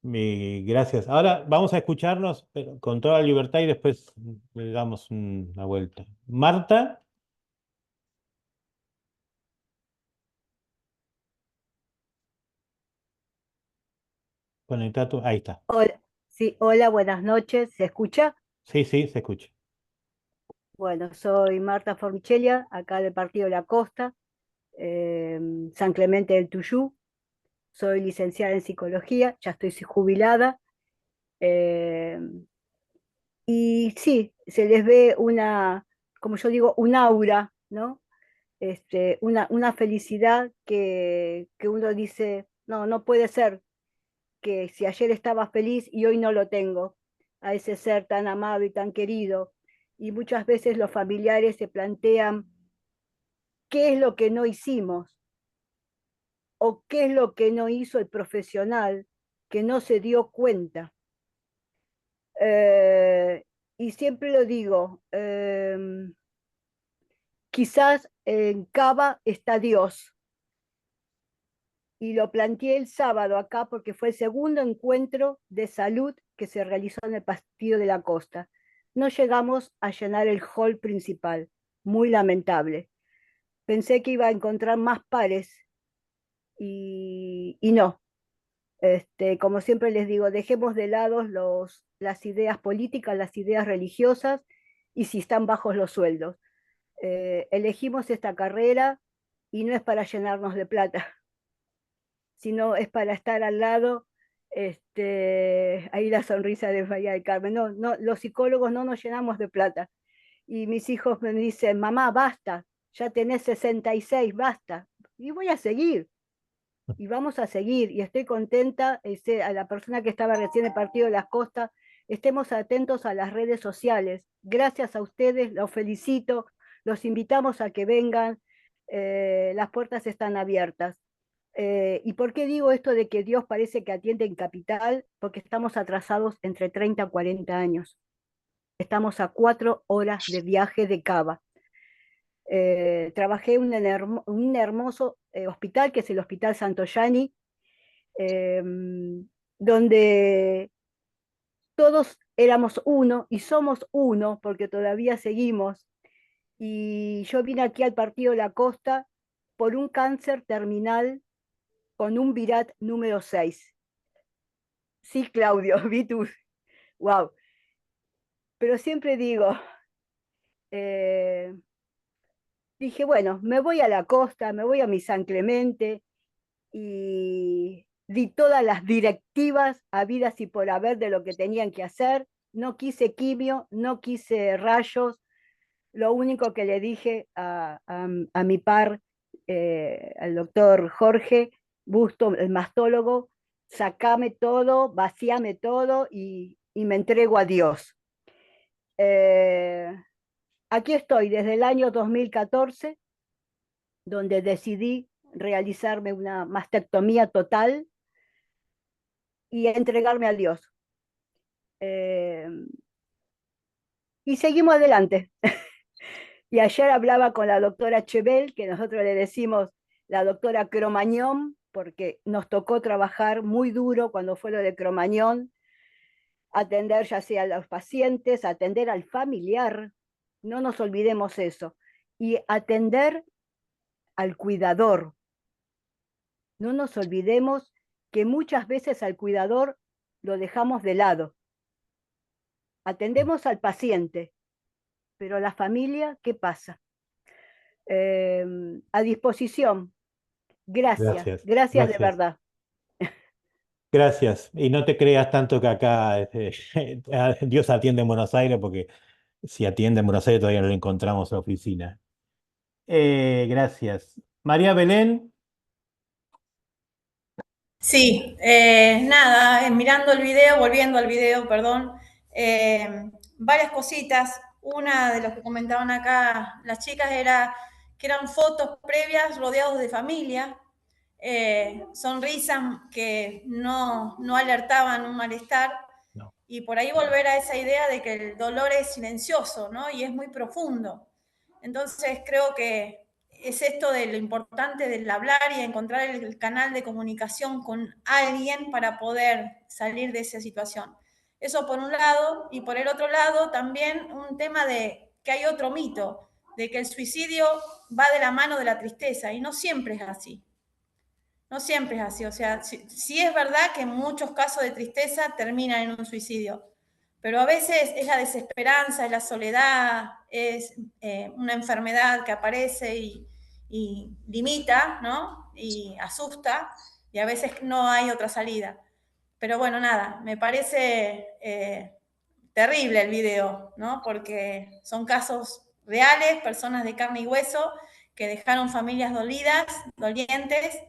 Gracias. Ahora vamos a escucharnos pero con toda la libertad y después le damos una vuelta. Marta, conecta tu... Ahí está. Hola, sí, hola, buenas noches. ¿Se escucha? Sí, sí, se escucha. Bueno, soy Marta Formichelia, acá del Partido La Costa, San Clemente del Tuyú. Soy licenciada en psicología, ya estoy jubilada. eh, y sí, se les ve una, como yo digo, un aura, ¿no? Una felicidad que uno dice, no, no puede ser que si ayer estaba feliz y hoy no lo tengo, a ese ser tan amado y tan querido. Y muchas veces los familiares se plantean qué es lo que no hicimos o qué es lo que no hizo el profesional que no se dio cuenta. Y siempre lo digo, quizás en Cava está Dios. Y lo planteé el sábado acá porque fue el segundo encuentro de salud que se realizó en el Partido de la Costa. No llegamos a llenar el hall principal, muy lamentable. Pensé que iba a encontrar más pares y no. Como siempre les digo, dejemos de lado las ideas políticas, las ideas religiosas y si están bajos los sueldos. Elegimos esta carrera y no es para llenarnos de plata, sino es para estar al lado. Ahí la sonrisa de María del Carmen. No, no, los psicólogos no nos llenamos de plata. Y mis hijos me dicen, mamá, basta, ya tenés 66, basta. Y voy a seguir, y vamos a seguir, y estoy contenta, a la persona que estaba recién en el Partido de las Costas, estemos atentos a las redes sociales. Gracias a ustedes, los felicito, los invitamos a que vengan, las puertas están abiertas. ¿Y por qué digo esto de que Dios parece que atiende en Capital? Porque estamos atrasados entre 30 y 40 años. Estamos a 4 horas de viaje de Cava. Trabajé en un hermoso hospital, que es el Hospital Santoyani, donde todos éramos uno y somos uno, porque todavía seguimos. Y yo vine aquí al Partido de la Costa por un cáncer terminal con un VIRAT número 6. Sí, Claudio, vi tú. Wow. Pero siempre digo, dije, bueno, me voy a la costa, me voy a mi San Clemente, y di todas las directivas habidas y por haber de lo que tenían que hacer. No quise quimio, no quise rayos. Lo único que le dije a mi par, al doctor Jorge Busto, el mastólogo, sacame todo, vacíame todo y me entrego a Dios. Aquí estoy desde el año 2014, donde decidí realizarme una mastectomía total y entregarme a Dios. Y seguimos adelante. Y ayer hablaba con la doctora Chebel, que nosotros le decimos la doctora Cromañón, porque nos tocó trabajar muy duro cuando fue lo de Cromañón, atender ya sea a los pacientes, atender al familiar, no nos olvidemos eso, y atender al cuidador. No nos olvidemos que muchas veces al cuidador lo dejamos de lado. Atendemos al paciente, pero la familia, ¿qué pasa? A disposición. Gracias, Gracias, gracias de gracias. verdad. Gracias. Y no te creas tanto que acá Dios atiende en Buenos Aires, porque si atiende en Buenos Aires todavía no le encontramos la oficina. Gracias. María Belén. Sí, nada, mirando el video, volviendo al video, perdón, varias cositas. Una de los que comentaban acá las chicas era que eran fotos previas rodeados de familia, sonrisas que no alertaban un malestar, y por ahí volver a esa idea de que el dolor es silencioso, ¿no? Y es muy profundo. Entonces creo que es esto de lo importante del hablar y encontrar el canal de comunicación con alguien para poder salir de esa situación. Eso por un lado, y por el otro lado también un tema de que hay otro mito, de que el suicidio va de la mano de la tristeza, y no siempre es así. No siempre es así, o sea, sí es verdad que en muchos casos de tristeza terminan en un suicidio, pero a veces es la desesperanza, es la soledad, es una enfermedad que aparece y limita, ¿no? Y asusta, y a veces no hay otra salida. Pero bueno, nada, me parece terrible el video, ¿no? Porque son casos reales, personas de carne y hueso que dejaron familias dolidas, dolientes,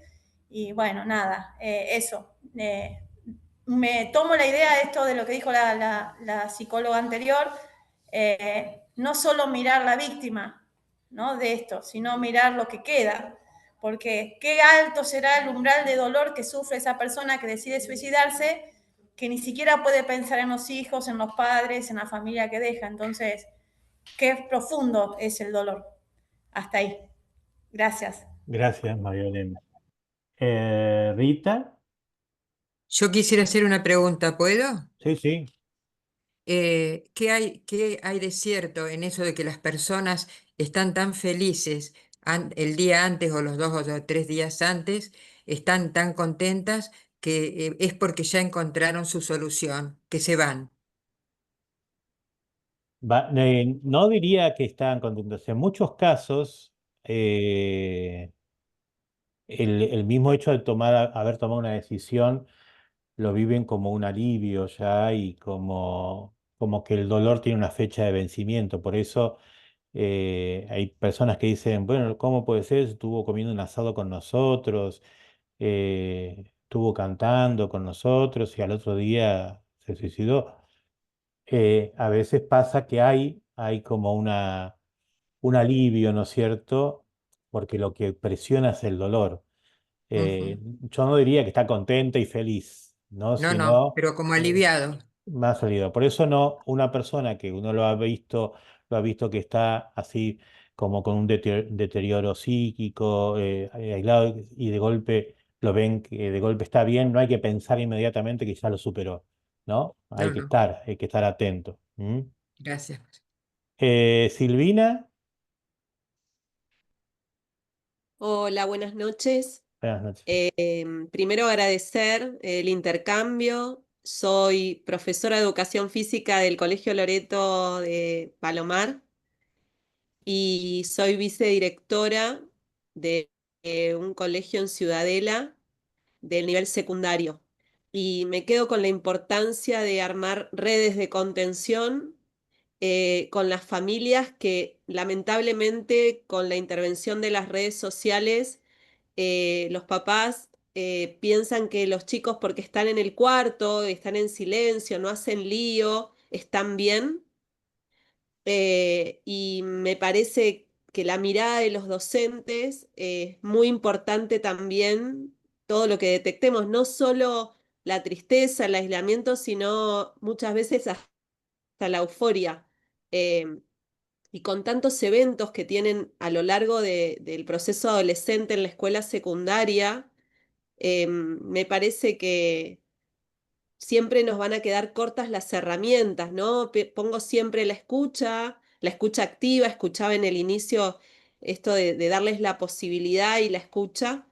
y bueno, nada, eso. Me tomo la idea de esto de lo que dijo la psicóloga anterior, no solo mirar la víctima, ¿no? De esto, sino mirar lo que queda, porque qué alto será el umbral de dolor que sufre esa persona que decide suicidarse, que ni siquiera puede pensar en los hijos, en los padres, en la familia que deja. Entonces, qué profundo es el dolor. Hasta ahí. Gracias. Gracias, María Belén. Rita. Yo quisiera hacer una pregunta, ¿puedo? Sí, sí. ¿Qué hay de cierto en eso de que las personas están tan felices el día antes o los 2 o 3 días antes, están tan contentas que es porque ya encontraron su solución, que se van? No diría que estaban contentos. En muchos casos, el mismo hecho de haber tomado una decisión lo viven como un alivio ya y como como que el dolor tiene una fecha de vencimiento. Por eso hay personas que dicen, bueno, ¿cómo puede ser? Estuvo comiendo un asado con nosotros, estuvo cantando con nosotros y al otro día se suicidó. A veces pasa que hay como un alivio, ¿no es cierto? Porque lo que presiona es el dolor. Ujú. Yo no diría que está contenta y feliz, ¿no? No, no, Sino pero como aliviado. más sólido. Por eso no, una persona que uno lo ha visto que está así como con un deterioro psíquico, aislado, y de golpe lo ven que de golpe está bien, no hay que pensar inmediatamente que ya lo superó, ¿no? No, no, Hay que estar atento. ¿M? gracias. Silvina, Hola, buenas noches. buenas noches. Primero agradecer el intercambio. Soy profesora de educación física del Colegio Loreto de Palomar y soy vicedirectora de un colegio en Ciudadela del nivel secundario. Y me quedo con la importancia de armar redes de contención con las familias que lamentablemente con la intervención de las redes sociales, los papás piensan que los chicos porque están en el cuarto, están en silencio, no hacen lío, están bien. Y me parece que la mirada de los docentes es muy importante también, todo lo que detectemos, no solo la tristeza, el aislamiento, sino muchas veces hasta la euforia. Eh, y con tantos eventos que tienen a lo largo del proceso adolescente en la escuela secundaria, me parece que siempre nos van a quedar cortas las herramientas, ¿no? Pongo siempre la escucha activa, escuchaba en el inicio esto de darles la posibilidad y la escucha,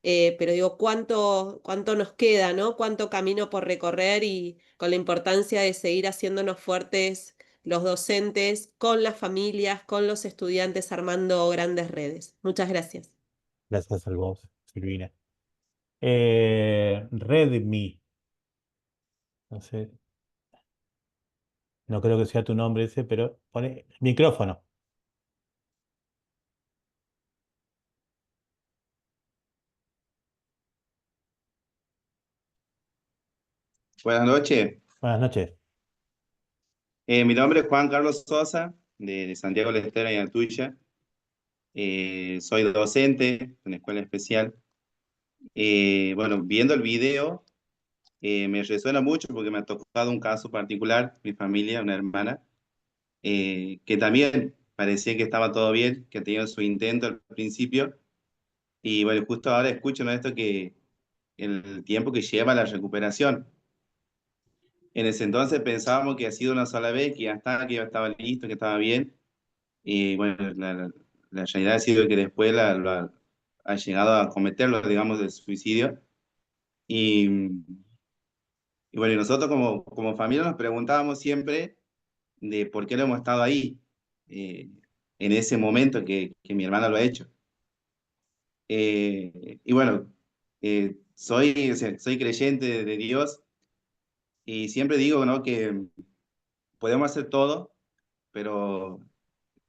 pero digo, ¿cuánto nos queda, ¿no? Cuánto camino por recorrer y con la importancia de seguir haciéndonos fuertes los docentes, con las familias, con los estudiantes, armando grandes redes. Muchas gracias. Gracias a vos, Silvina. Redmi, no sé, no creo que sea tu nombre ese, pero pone micrófono. Buenas noches. Buenas noches. Mi nombre es Juan Carlos Sosa, de Santiago del Estero y Atucha. Soy docente en escuela especial. Bueno, viendo el video, me resuena mucho porque me ha tocado un caso particular, mi familia, una hermana, que también parecía que estaba todo bien, que tenía su intento al principio. Y bueno, justo ahora escucho, ¿no?, esto que el tiempo que lleva la recuperación. En ese entonces pensábamos que ha sido una sola vez, que ya está, que ya estaba listo, que estaba bien. Y bueno, la realidad ha sido que después ha llegado a cometerlo, digamos, de suicidio. Y, y bueno, y nosotros como familia nos preguntábamos siempre de por qué no hemos estado ahí en ese momento que mi hermana lo ha hecho. Y bueno, o sea, soy creyente de Dios y siempre digo, ¿no?, que podemos hacer todo, pero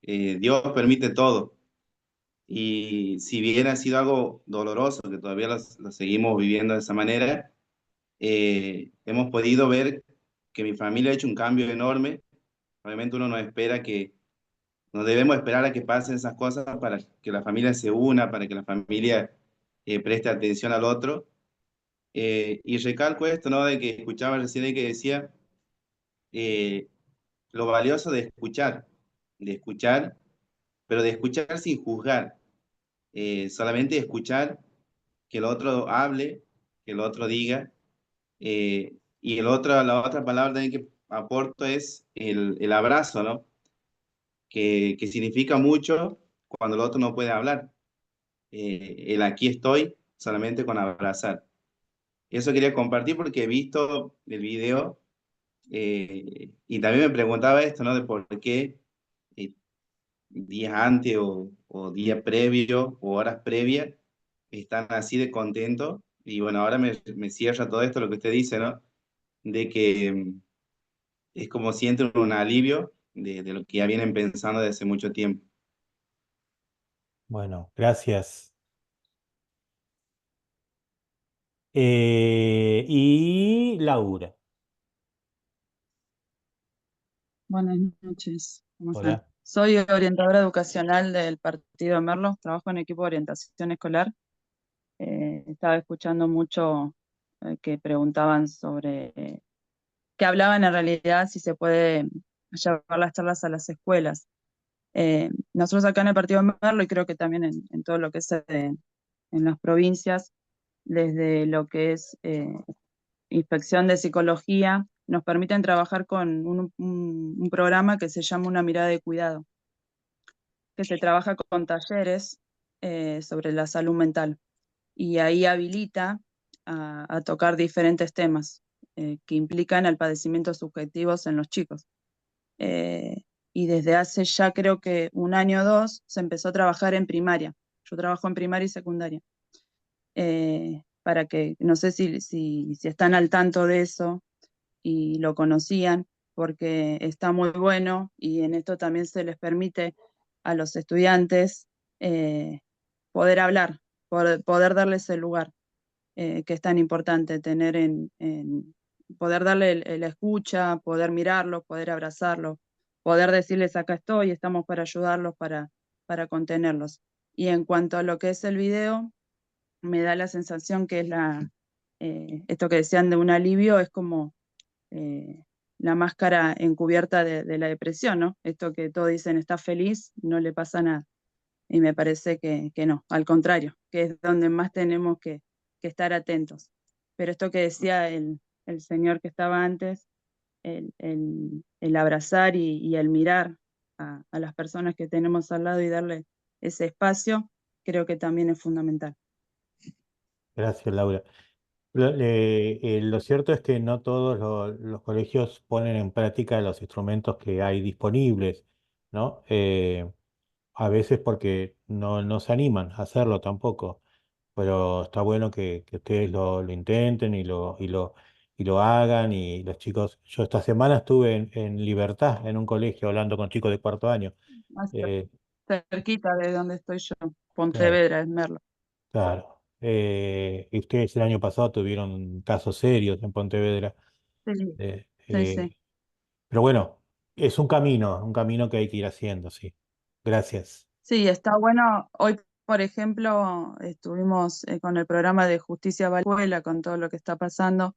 Dios permite todo. Y si bien ha sido algo doloroso, que todavía lo seguimos viviendo de esa manera, hemos podido ver que mi familia ha hecho un cambio enorme. Obviamente uno no espera no debemos esperar a que pasen esas cosas para que la familia se una, para que la familia preste atención al otro. Y recalco esto, ¿no?, de que escuchaba recién ahí que decía eh, lo valioso de escuchar, pero de escuchar sin juzgar, solamente escuchar que el otro hable, que el otro diga, y la otra palabra también que aporto es el abrazo, ¿no? Que significa mucho cuando el otro no puede hablar. El aquí estoy solamente con abrazar. Eso quería compartir porque he visto el video y también me preguntaba esto, ¿no? De por qué eh, días antes o días previos o horas previas están así de contentos. Y bueno, ahora me cierra todo esto lo que usted dice, ¿no? De que es como sienten un alivio de lo que ya vienen pensando desde hace mucho tiempo. Bueno, gracias. Y Laura, Buenas noches, ¿cómo están? hola. Soy orientadora educacional del partido de Merlo, trabajo en equipo de orientación escolar. Estaba escuchando mucho que preguntaban sobre, que hablaban en realidad si se puede llevar las charlas a las escuelas. Nosotros acá en el partido de Merlo, y creo que también en todo lo que es en las provincias, desde lo que es inspección de psicología, nos permiten trabajar con un programa que se llama Una mirada de cuidado, que se trabaja con talleres sobre la salud mental. Y ahí habilita a tocar diferentes temas que implican el padecimiento subjetivos en los chicos. Y desde hace ya creo que 1 año o 2 se empezó a trabajar en primaria. Yo trabajo en primaria y secundaria. Para que, no sé si están al tanto de eso y lo conocían, porque está muy bueno y en esto también se les permite a los estudiantes poder hablar, poder darles el lugar que es tan importante tener poder darle la escucha, poder mirarlos, poder abrazarlos, poder decirles acá estoy, estamos para ayudarlos, para contenerlos. Y en cuanto a lo que es el video, me da la sensación que es esto que decían de un alivio, es como la máscara encubierta de la depresión, ¿no? Esto que todos dicen está feliz, no le pasa nada. Y me parece que no, al contrario, que es donde más tenemos que estar atentos. Pero esto que decía el señor que estaba antes, el abrazar y el mirar a las personas que tenemos al lado y darle ese espacio, creo que también es fundamental. Gracias, Laura. Lo cierto es que no todos los colegios ponen en práctica los instrumentos que hay disponibles, ¿no? A veces porque no se animan a hacerlo tampoco, pero está bueno que ustedes lo intenten y lo hagan. Y los chicos, yo esta semana estuve en Libertad, en un colegio, hablando con chicos de 4º año. Más Eh, cerquita de donde estoy yo, claro, Pontevedra, es Merlo. claro. Y ustedes el año pasado tuvieron casos serios en Pontevedra. Sí, Eh, sí, sí. eh, pero bueno, es un camino que hay que ir haciendo, sí. Gracias. Sí, está bueno. Hoy, por ejemplo, estuvimos con el programa de Justicia para la Escuela, con todo lo que está pasando,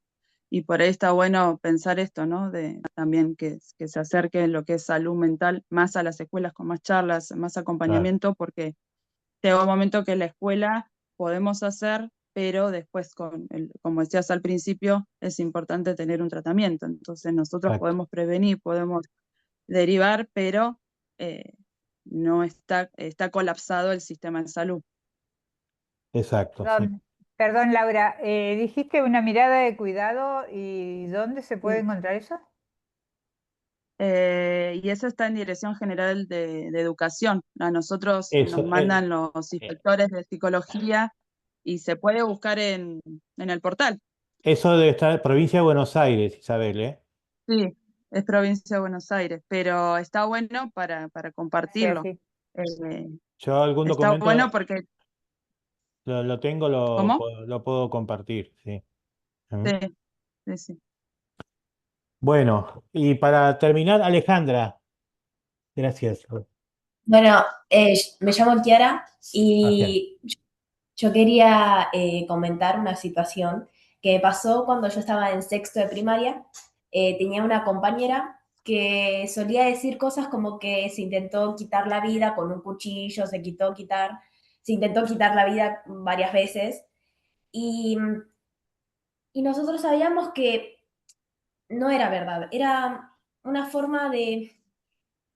y por ahí está bueno pensar esto, ¿no? También que se acerque lo que es salud mental más a las escuelas, con más charlas, más Claro, acompañamiento, porque llega un momento que en la escuela podemos hacer, pero después, como decías al principio, es importante tener un tratamiento. Entonces nosotros exacto, podemos prevenir, podemos derivar, pero no está colapsado el sistema de salud. exacto, sí. Perdón, Laura, dijiste una mirada de cuidado y ¿dónde se puede Sí. encontrar eso? Y eso está en Dirección General de Educación. A nosotros nos Eso, mandan los inspectores de psicología y se puede buscar en el portal. eso debe estar en provincia de Buenos Aires, Isabel, ¿eh? Sí, es provincia de Buenos Aires, pero está bueno para Sí, compartirlo. sí. Yo algún Está bueno documento porque, lo tengo, ¿cómo? lo puedo compartir, sí. ¿Mm? Sí, sí, sí. Bueno, y para terminar, Alejandra, gracias. Bueno, me llamo Kiara Ah, bien. y yo quería comentar una situación que me pasó cuando yo estaba en sexto de primaria. Tenía una compañera que solía decir cosas como que se intentó quitar la vida con un cuchillo, se intentó quitar la vida varias veces y, y nosotros sabíamos que no era verdad, era una forma de...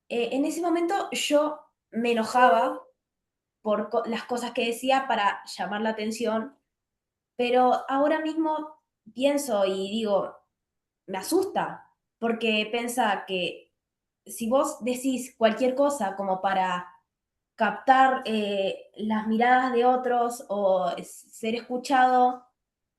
en ese momento yo me enojaba por las cosas que decía para llamar la atención, pero ahora mismo pienso y digo, me asusta, porque piensa que si vos decís cualquier cosa como para captar las miradas de otros o ser escuchado,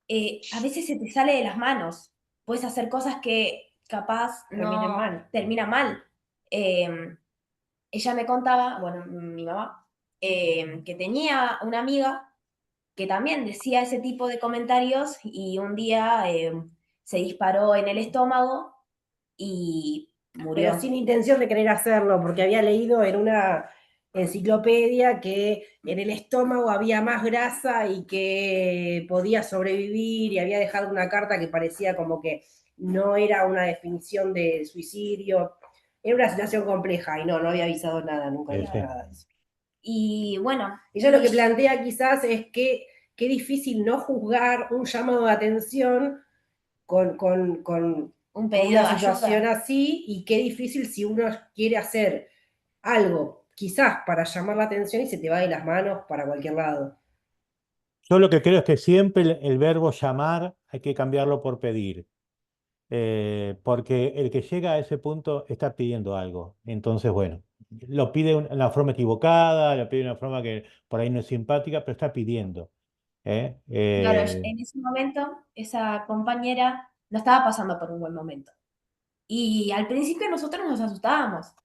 a veces se te sale de las manos. Puedes hacer cosas que capaz Terminen no mal. termina mal. Ella me contaba, bueno, mi mamá, que tenía una amiga que también decía ese tipo de comentarios y un día se disparó en el estómago y Pero murió. sin intención de querer hacerlo, porque había leído en una enciclopedia que en el estómago había más grasa y que podía sobrevivir, y había dejado una carta que parecía como que no era una definición de suicidio. Era una situación compleja y no había avisado nada, nunca Sí, dijo sí. nada de eso. Y bueno, Ella lo que plantea quizás es que qué difícil no juzgar un llamado de atención con un pedido una de situación ayuda. así, y qué difícil si uno quiere hacer algo, quizás para llamar la atención, y se te va de las manos para cualquier lado. Yo lo que creo es que siempre el verbo llamar hay que cambiarlo por pedir. Porque el que llega a ese punto está pidiendo algo. Entonces, bueno, lo pide de una forma equivocada, lo pide de una forma que por ahí no es simpática, pero está pidiendo. ¿Eh? Claro, en ese momento esa compañera no estaba pasando por un buen momento. Y al principio nosotros nos asustábamos,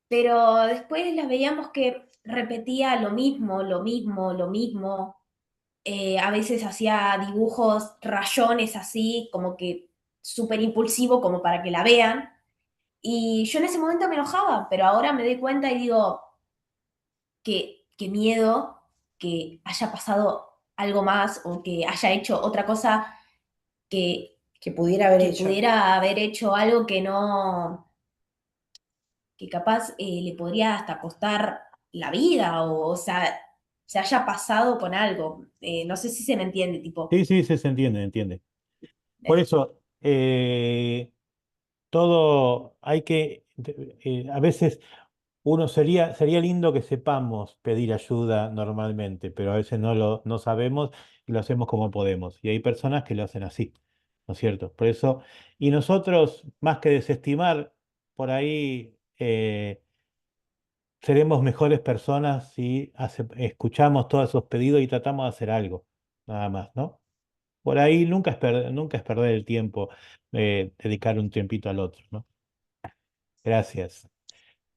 pero después la veíamos que repetía lo mismo, lo mismo, lo mismo. A veces hacía dibujos, rayones así, como que súper impulsivo, como para que la vean. Y yo en ese momento me enojaba, pero ahora me doy cuenta y digo, qué miedo que haya pasado algo más o que haya hecho otra cosa que pudiera haber que hecho. pudiera haber hecho algo que no, que capaz le podría hasta costar la vida o sea, se haya pasado con algo. No sé si se me entiende, tipo. Sí, sí, se entiende, se entiende. Por eso, todo hay que, a veces sería lindo que sepamos pedir ayuda normalmente, pero a veces no sabemos y lo hacemos como podemos. Y hay personas que lo hacen así, ¿no es cierto? Por eso, y nosotros, más que desestimar, por ahí seremos mejores personas si escuchamos todos esos pedidos y tratamos de hacer algo, nada más, ¿no? Por ahí nunca es perder el tiempo, dedicar un tiempito al otro, ¿no? Gracias.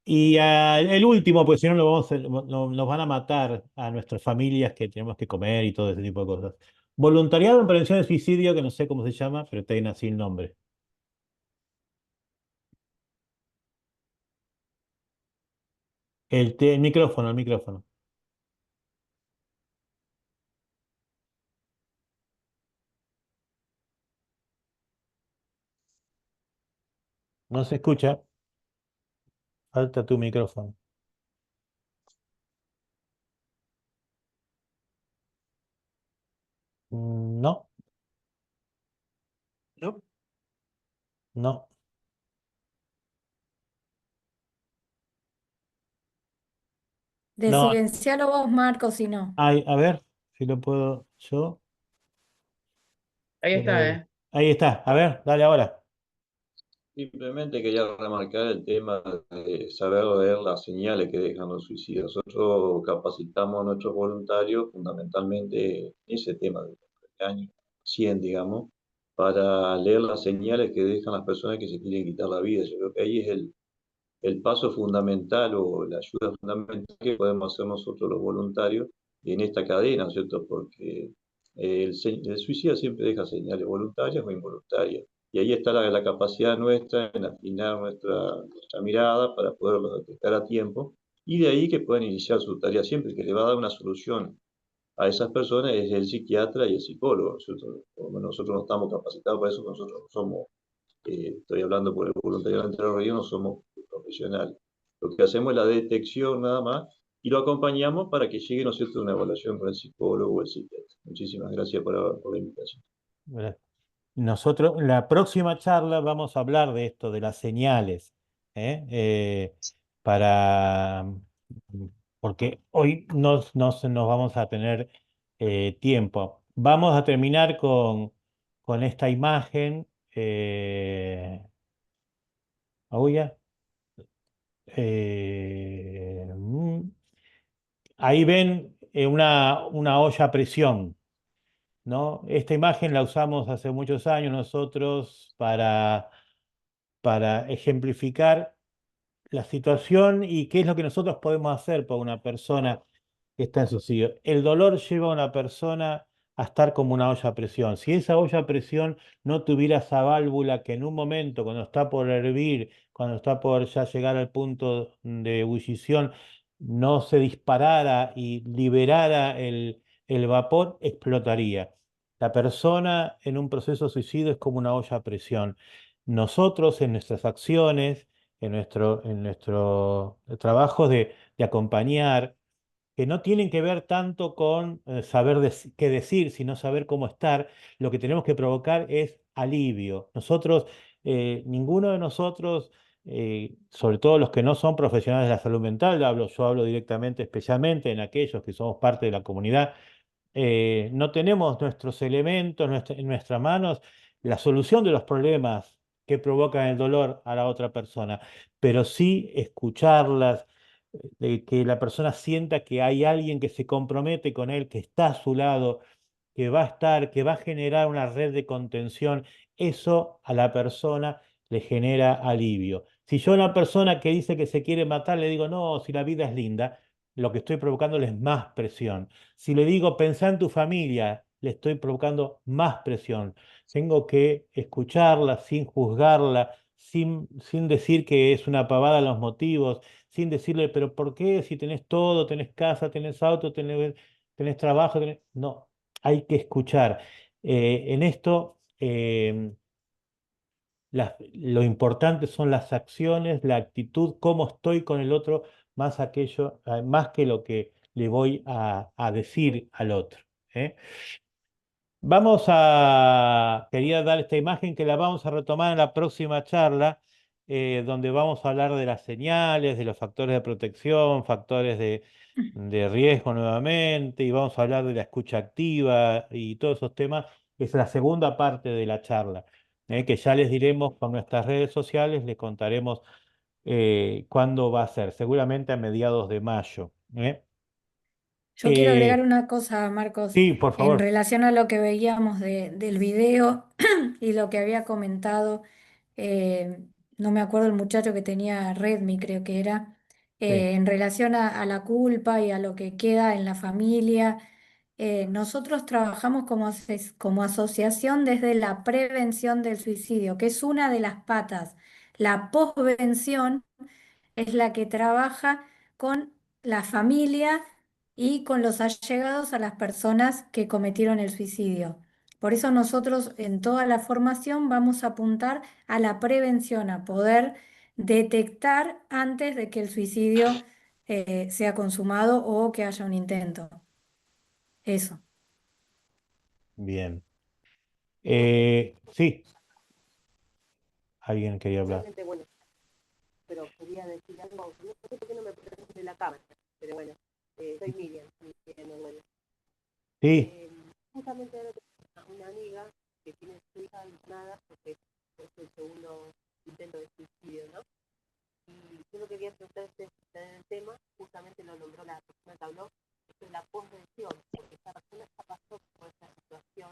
Y el último, pues si no, nos van a matar a nuestras familias que tenemos que comer y todo ese tipo de cosas. Voluntariado en prevención de suicidio, que no sé cómo se llama, pero tiene así el nombre. El micrófono, el micrófono. No se escucha. Falta tu micrófono. No, ¿No? no. No, Desilencialo vos, Marcos, si no. a ver si lo puedo yo. Ahí está, Eh, ahí está. A ver, dale ahora. Simplemente quería remarcar el tema de saber leer las señales que dejan los suicidios. Nosotros capacitamos a nuestros voluntarios fundamentalmente en ese tema del año 100, digamos, para leer las señales que dejan las personas que se quieren quitar la vida. Yo creo que ahí es el paso fundamental o la ayuda fundamental que podemos hacer nosotros los voluntarios en esta cadena, ¿cierto? Porque el suicida siempre deja señales voluntarias o involuntarias. Y ahí está la capacidad nuestra en afinar nuestra mirada para poderlo detectar a tiempo y de ahí que puedan iniciar su tarea. Siempre que le va a dar una solución a esas personas es el psiquiatra y el psicólogo, ¿cierto? Como nosotros no estamos capacitados para eso, nosotros no somos, estoy hablando por el voluntariado entre los ríos, no somos profesionales. Lo que hacemos es la detección nada más y lo acompañamos para que llegue, ¿no es cierto?, una evaluación con el psicólogo o el psiquiatra. Muchísimas gracias por la invitación. Nosotros, en la próxima charla vamos a hablar de esto, de las señales, ¿eh? Para, porque hoy nos vamos a tener tiempo. Vamos a terminar con esta imagen. Auya. Ahí ven una olla a presión, ¿no? Esta imagen la usamos hace muchos años nosotros para ejemplificar la situación y qué es lo que nosotros podemos hacer por una persona que está en suicidio. El dolor lleva a una persona a estar como una olla a presión. Si esa olla a presión no tuviera esa válvula que en un momento, cuando está por hervir, cuando está por ya llegar al punto de ebullición, no se disparara y liberara el vapor, explotaría. La persona en un proceso de suicidio es como una olla a presión. Nosotros en nuestras acciones, en nuestro trabajo de acompañar, que no tienen que ver tanto con saber qué decir, sino saber cómo estar. Lo que tenemos que provocar es alivio. Nosotros, ninguno de nosotros, sobre todo los que no son profesionales de la salud mental, yo hablo directamente, especialmente en aquellos que somos parte de la comunidad, no tenemos nuestros elementos en nuestras manos, la solución de los problemas que provocan el dolor a la otra persona, pero sí escucharlas, de que la persona sienta que hay alguien que se compromete con él, que está a su lado, que va a estar, que va a generar una red de contención, eso a la persona le genera alivio. Si yo a una persona que dice que se quiere matar le digo, no, si la vida es linda, lo que estoy provocándole es más presión. Si le digo, pensá en tu familia, le estoy provocando más presión. Tengo que escucharla sin juzgarla, sin decir que es una pavada los motivos, sin decirle, pero ¿por qué? Si tenés todo, tenés casa, tenés auto, tenés trabajo, no, hay que escuchar. En esto, lo importante son las acciones, la actitud, cómo estoy con el otro, más aquello, más que lo que le voy a decir al otro. ¿Eh? Quería dar esta imagen que la vamos a retomar en la próxima charla, donde vamos a hablar de las señales, de los factores de protección, factores de riesgo nuevamente, y vamos a hablar de la escucha activa y todos esos temas. Es la segunda parte de la charla, que ya les diremos con nuestras redes sociales, les contaremos cuándo va a ser, seguramente a mediados de mayo. Yo quiero agregar Eh, una cosa, Marcos, sí, por en favor. relación a lo que veíamos del video y lo que había comentado, eh, no me acuerdo el muchacho que tenía Redmi, creo que era, Sí. en relación a la culpa y a lo que queda en la familia. Nosotros trabajamos como asociación desde la prevención del suicidio, que es una de las patas. La posvención es la que trabaja con la familia y con los allegados a las personas que cometieron el suicidio. Por eso nosotros en toda la formación vamos a apuntar a la prevención, a poder detectar antes de que el suicidio sea consumado o que haya un intento. Eso. Bien. Sí, alguien quería hablar. Realmente, bueno, pero quería decir algo, no sé por qué no me presento de la cámara, pero bueno, soy Miriam Orduña. Sí, Justamente ahora tengo una amiga que tiene su hija internada porque es el segundo intento de suicidio, ¿no? Y yo lo que quería preguntarse en el tema, justamente lo nombró la persona que habló, es la posvención, porque esta persona ya pasó por esa situación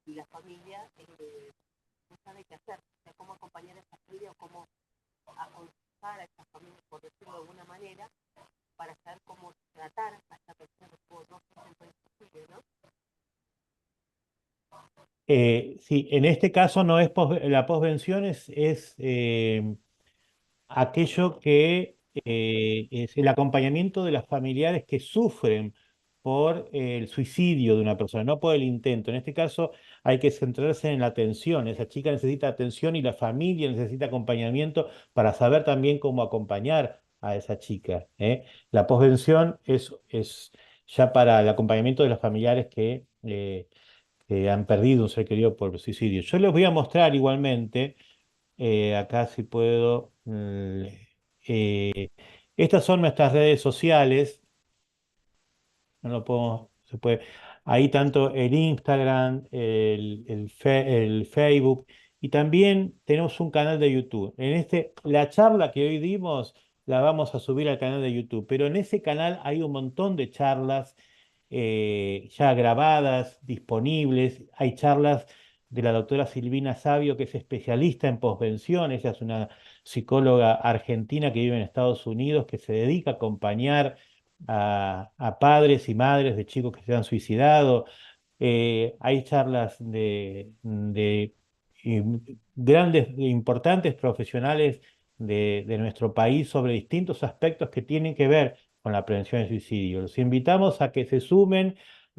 y la familia no sabe qué hacer, o sea, cómo acompañar a esa familia o cómo aconsejar a esa familia, por decirlo de alguna manera, para saber cómo tratar a esta persona que tuvo dos intentos de suicidio, ¿no? sí, en este caso no es la posvención, es aquello que es el acompañamiento de los familiares que sufren por el suicidio de una persona, no por el intento. En este caso hay que centrarse en la atención. Esa chica necesita atención y la familia necesita acompañamiento para saber también cómo acompañar a esa chica. La posvención es ya para el acompañamiento de los familiares que han perdido un ser querido por suicidio. Yo les voy a mostrar igualmente, acá si puedo, estas son nuestras redes sociales, no lo podemos, se puede, ahí tanto el Instagram, el Facebook, y también tenemos un canal de YouTube. La charla que hoy dimos la vamos a subir al canal de YouTube, pero en ese canal hay un montón de charlas ya grabadas, disponibles. Hay charlas de la doctora Silvina Savio, que es especialista en posvención. Ella es una psicóloga argentina que vive en Estados Unidos, que se dedica a acompañar a padres y madres de chicos que se han suicidado. Hay charlas de grandes, importantes profesionales de nuestro país sobre distintos aspectos que tienen que ver con la prevención del suicidio. Los invitamos a que se sumen,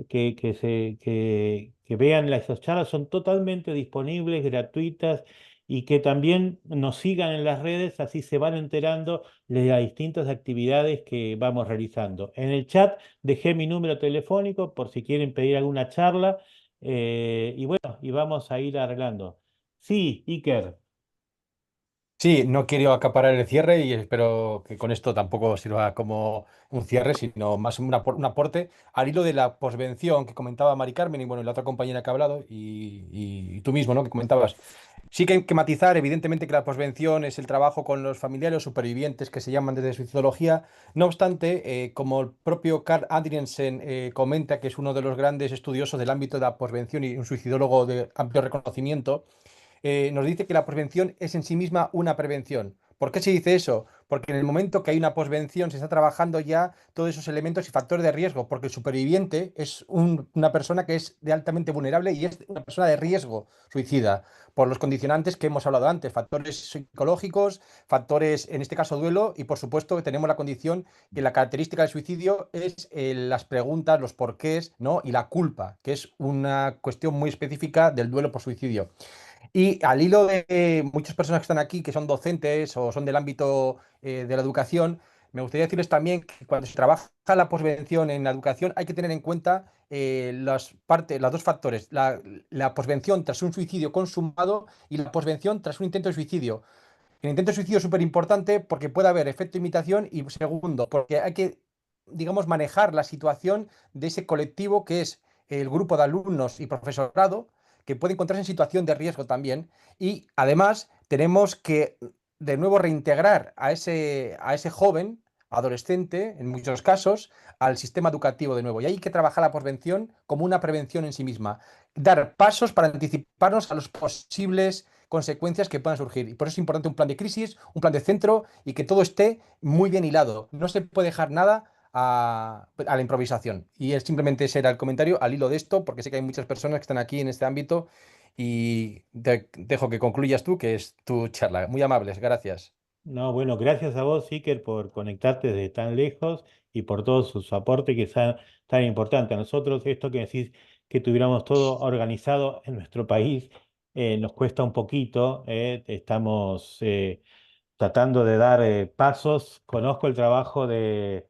que vean esas charlas, son totalmente disponibles, gratuitas, y que también nos sigan en las redes, así se van enterando de las distintas actividades que vamos realizando. En el chat dejé mi número telefónico por si quieren pedir alguna charla, y bueno, y vamos a ir arreglando. Sí, Iker. Sí, no quiero acaparar el cierre y espero que con esto tampoco sirva como un cierre, sino más un aporte al hilo de la posvención que comentaba Mari Carmen y bueno, y la otra compañera que ha hablado y tú mismo, ¿no? Que comentabas. Sí que hay que matizar, evidentemente, que la posvención es el trabajo con los familiares, los supervivientes que se llaman desde suicidología. No obstante, como el propio Karl Andriessen comenta, que es uno de los grandes estudiosos del ámbito de la posvención y un suicidólogo de amplio reconocimiento, nos dice que la prevención es en sí misma una prevención. ¿Por qué se dice eso? Porque en el momento que hay una posvención se está trabajando ya todos esos elementos y factores de riesgo, porque el superviviente es una persona que es de altamente vulnerable y es una persona de riesgo suicida, por los condicionantes que hemos hablado antes, factores psicológicos, factores, en este caso duelo, y por supuesto que tenemos la condición que la característica del suicidio es las preguntas, los porqués, ¿no? Y la culpa, que es una cuestión muy específica del duelo por suicidio. Y al hilo de muchas personas que están aquí, que son docentes o son del ámbito de la educación, me gustaría decirles también que cuando se trabaja la posvención en la educación hay que tener en cuenta los dos factores, la posvención tras un suicidio consumado y la posvención tras un intento de suicidio. El intento de suicidio es súper importante porque puede haber efecto imitación y segundo, porque hay que, digamos, manejar la situación de ese colectivo que es el grupo de alumnos y profesorado que puede encontrarse en situación de riesgo también. Y además tenemos que, de nuevo, reintegrar a ese joven, adolescente, en muchos casos, al sistema educativo de nuevo. Y hay que trabajar la posvención como una prevención en sí misma. Dar pasos para anticiparnos a los posibles consecuencias que puedan surgir. Y por eso es importante un plan de crisis, un plan de centro y que todo esté muy bien hilado. No se puede dejar nada a la improvisación. Y es simplemente ese era el comentario al hilo de esto, porque sé que hay muchas personas que están aquí en este ámbito y dejo que concluyas tú, que es tu charla. Muy amables, gracias. No, bueno, gracias a vos, Iker, por conectarte desde tan lejos y por todo su aporte que es tan importante. A nosotros esto que decís que tuviéramos todo organizado en nuestro país nos cuesta un poquito. Estamos tratando de dar pasos. Conozco el trabajo de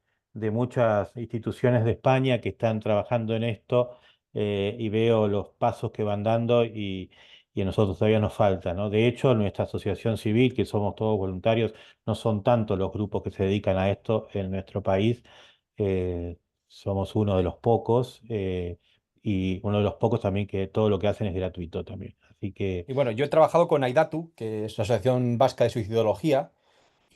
muchas instituciones de España que están trabajando en esto, y veo los pasos que van dando y a nosotros todavía nos falta, ¿no? De hecho, nuestra asociación civil, que somos todos voluntarios, no son tantos los grupos que se dedican a esto en nuestro país. Somos uno de los pocos, y uno de los pocos también que todo lo que hacen es gratuito también. Así que Y bueno, yo he trabajado con AIDATU, que es la Asociación Vasca de Suicidología,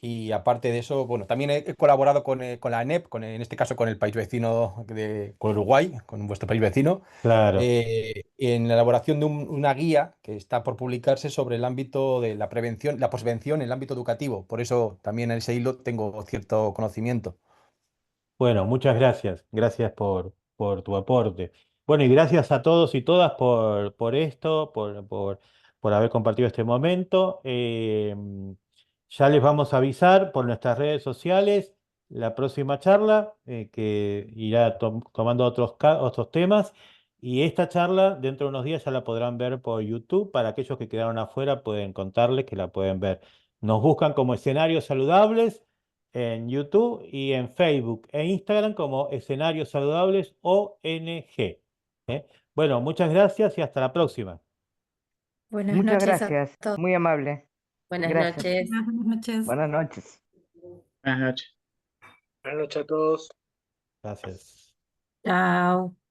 y aparte de eso, bueno, también he colaborado con la ANEP, en este caso con el país vecino, con Uruguay, con vuestro país vecino, claro. en la elaboración de una guía que está por publicarse sobre el ámbito de la prevención, la posvención en el ámbito educativo. Por eso también en ese hilo tengo cierto conocimiento. Bueno, muchas gracias. Gracias por tu aporte. Bueno, y gracias a todos y todas por esto, por haber compartido este momento. Ya les vamos a avisar por nuestras redes sociales la próxima charla, que irá tomando otros temas. Y esta charla, dentro de unos días, ya la podrán ver por YouTube. Para aquellos que quedaron afuera, pueden contarles que la pueden ver. Nos buscan como Escenarios Saludables en YouTube y en Facebook e Instagram como Escenarios Saludables ONG. Bueno, muchas gracias y hasta la próxima. Buenas Muchas noches a gracias, todos. muy amable. Buenas Gracias. noches. Buenas noches. Buenas noches. Buenas noches. Buenas noches a todos. Gracias. Chao.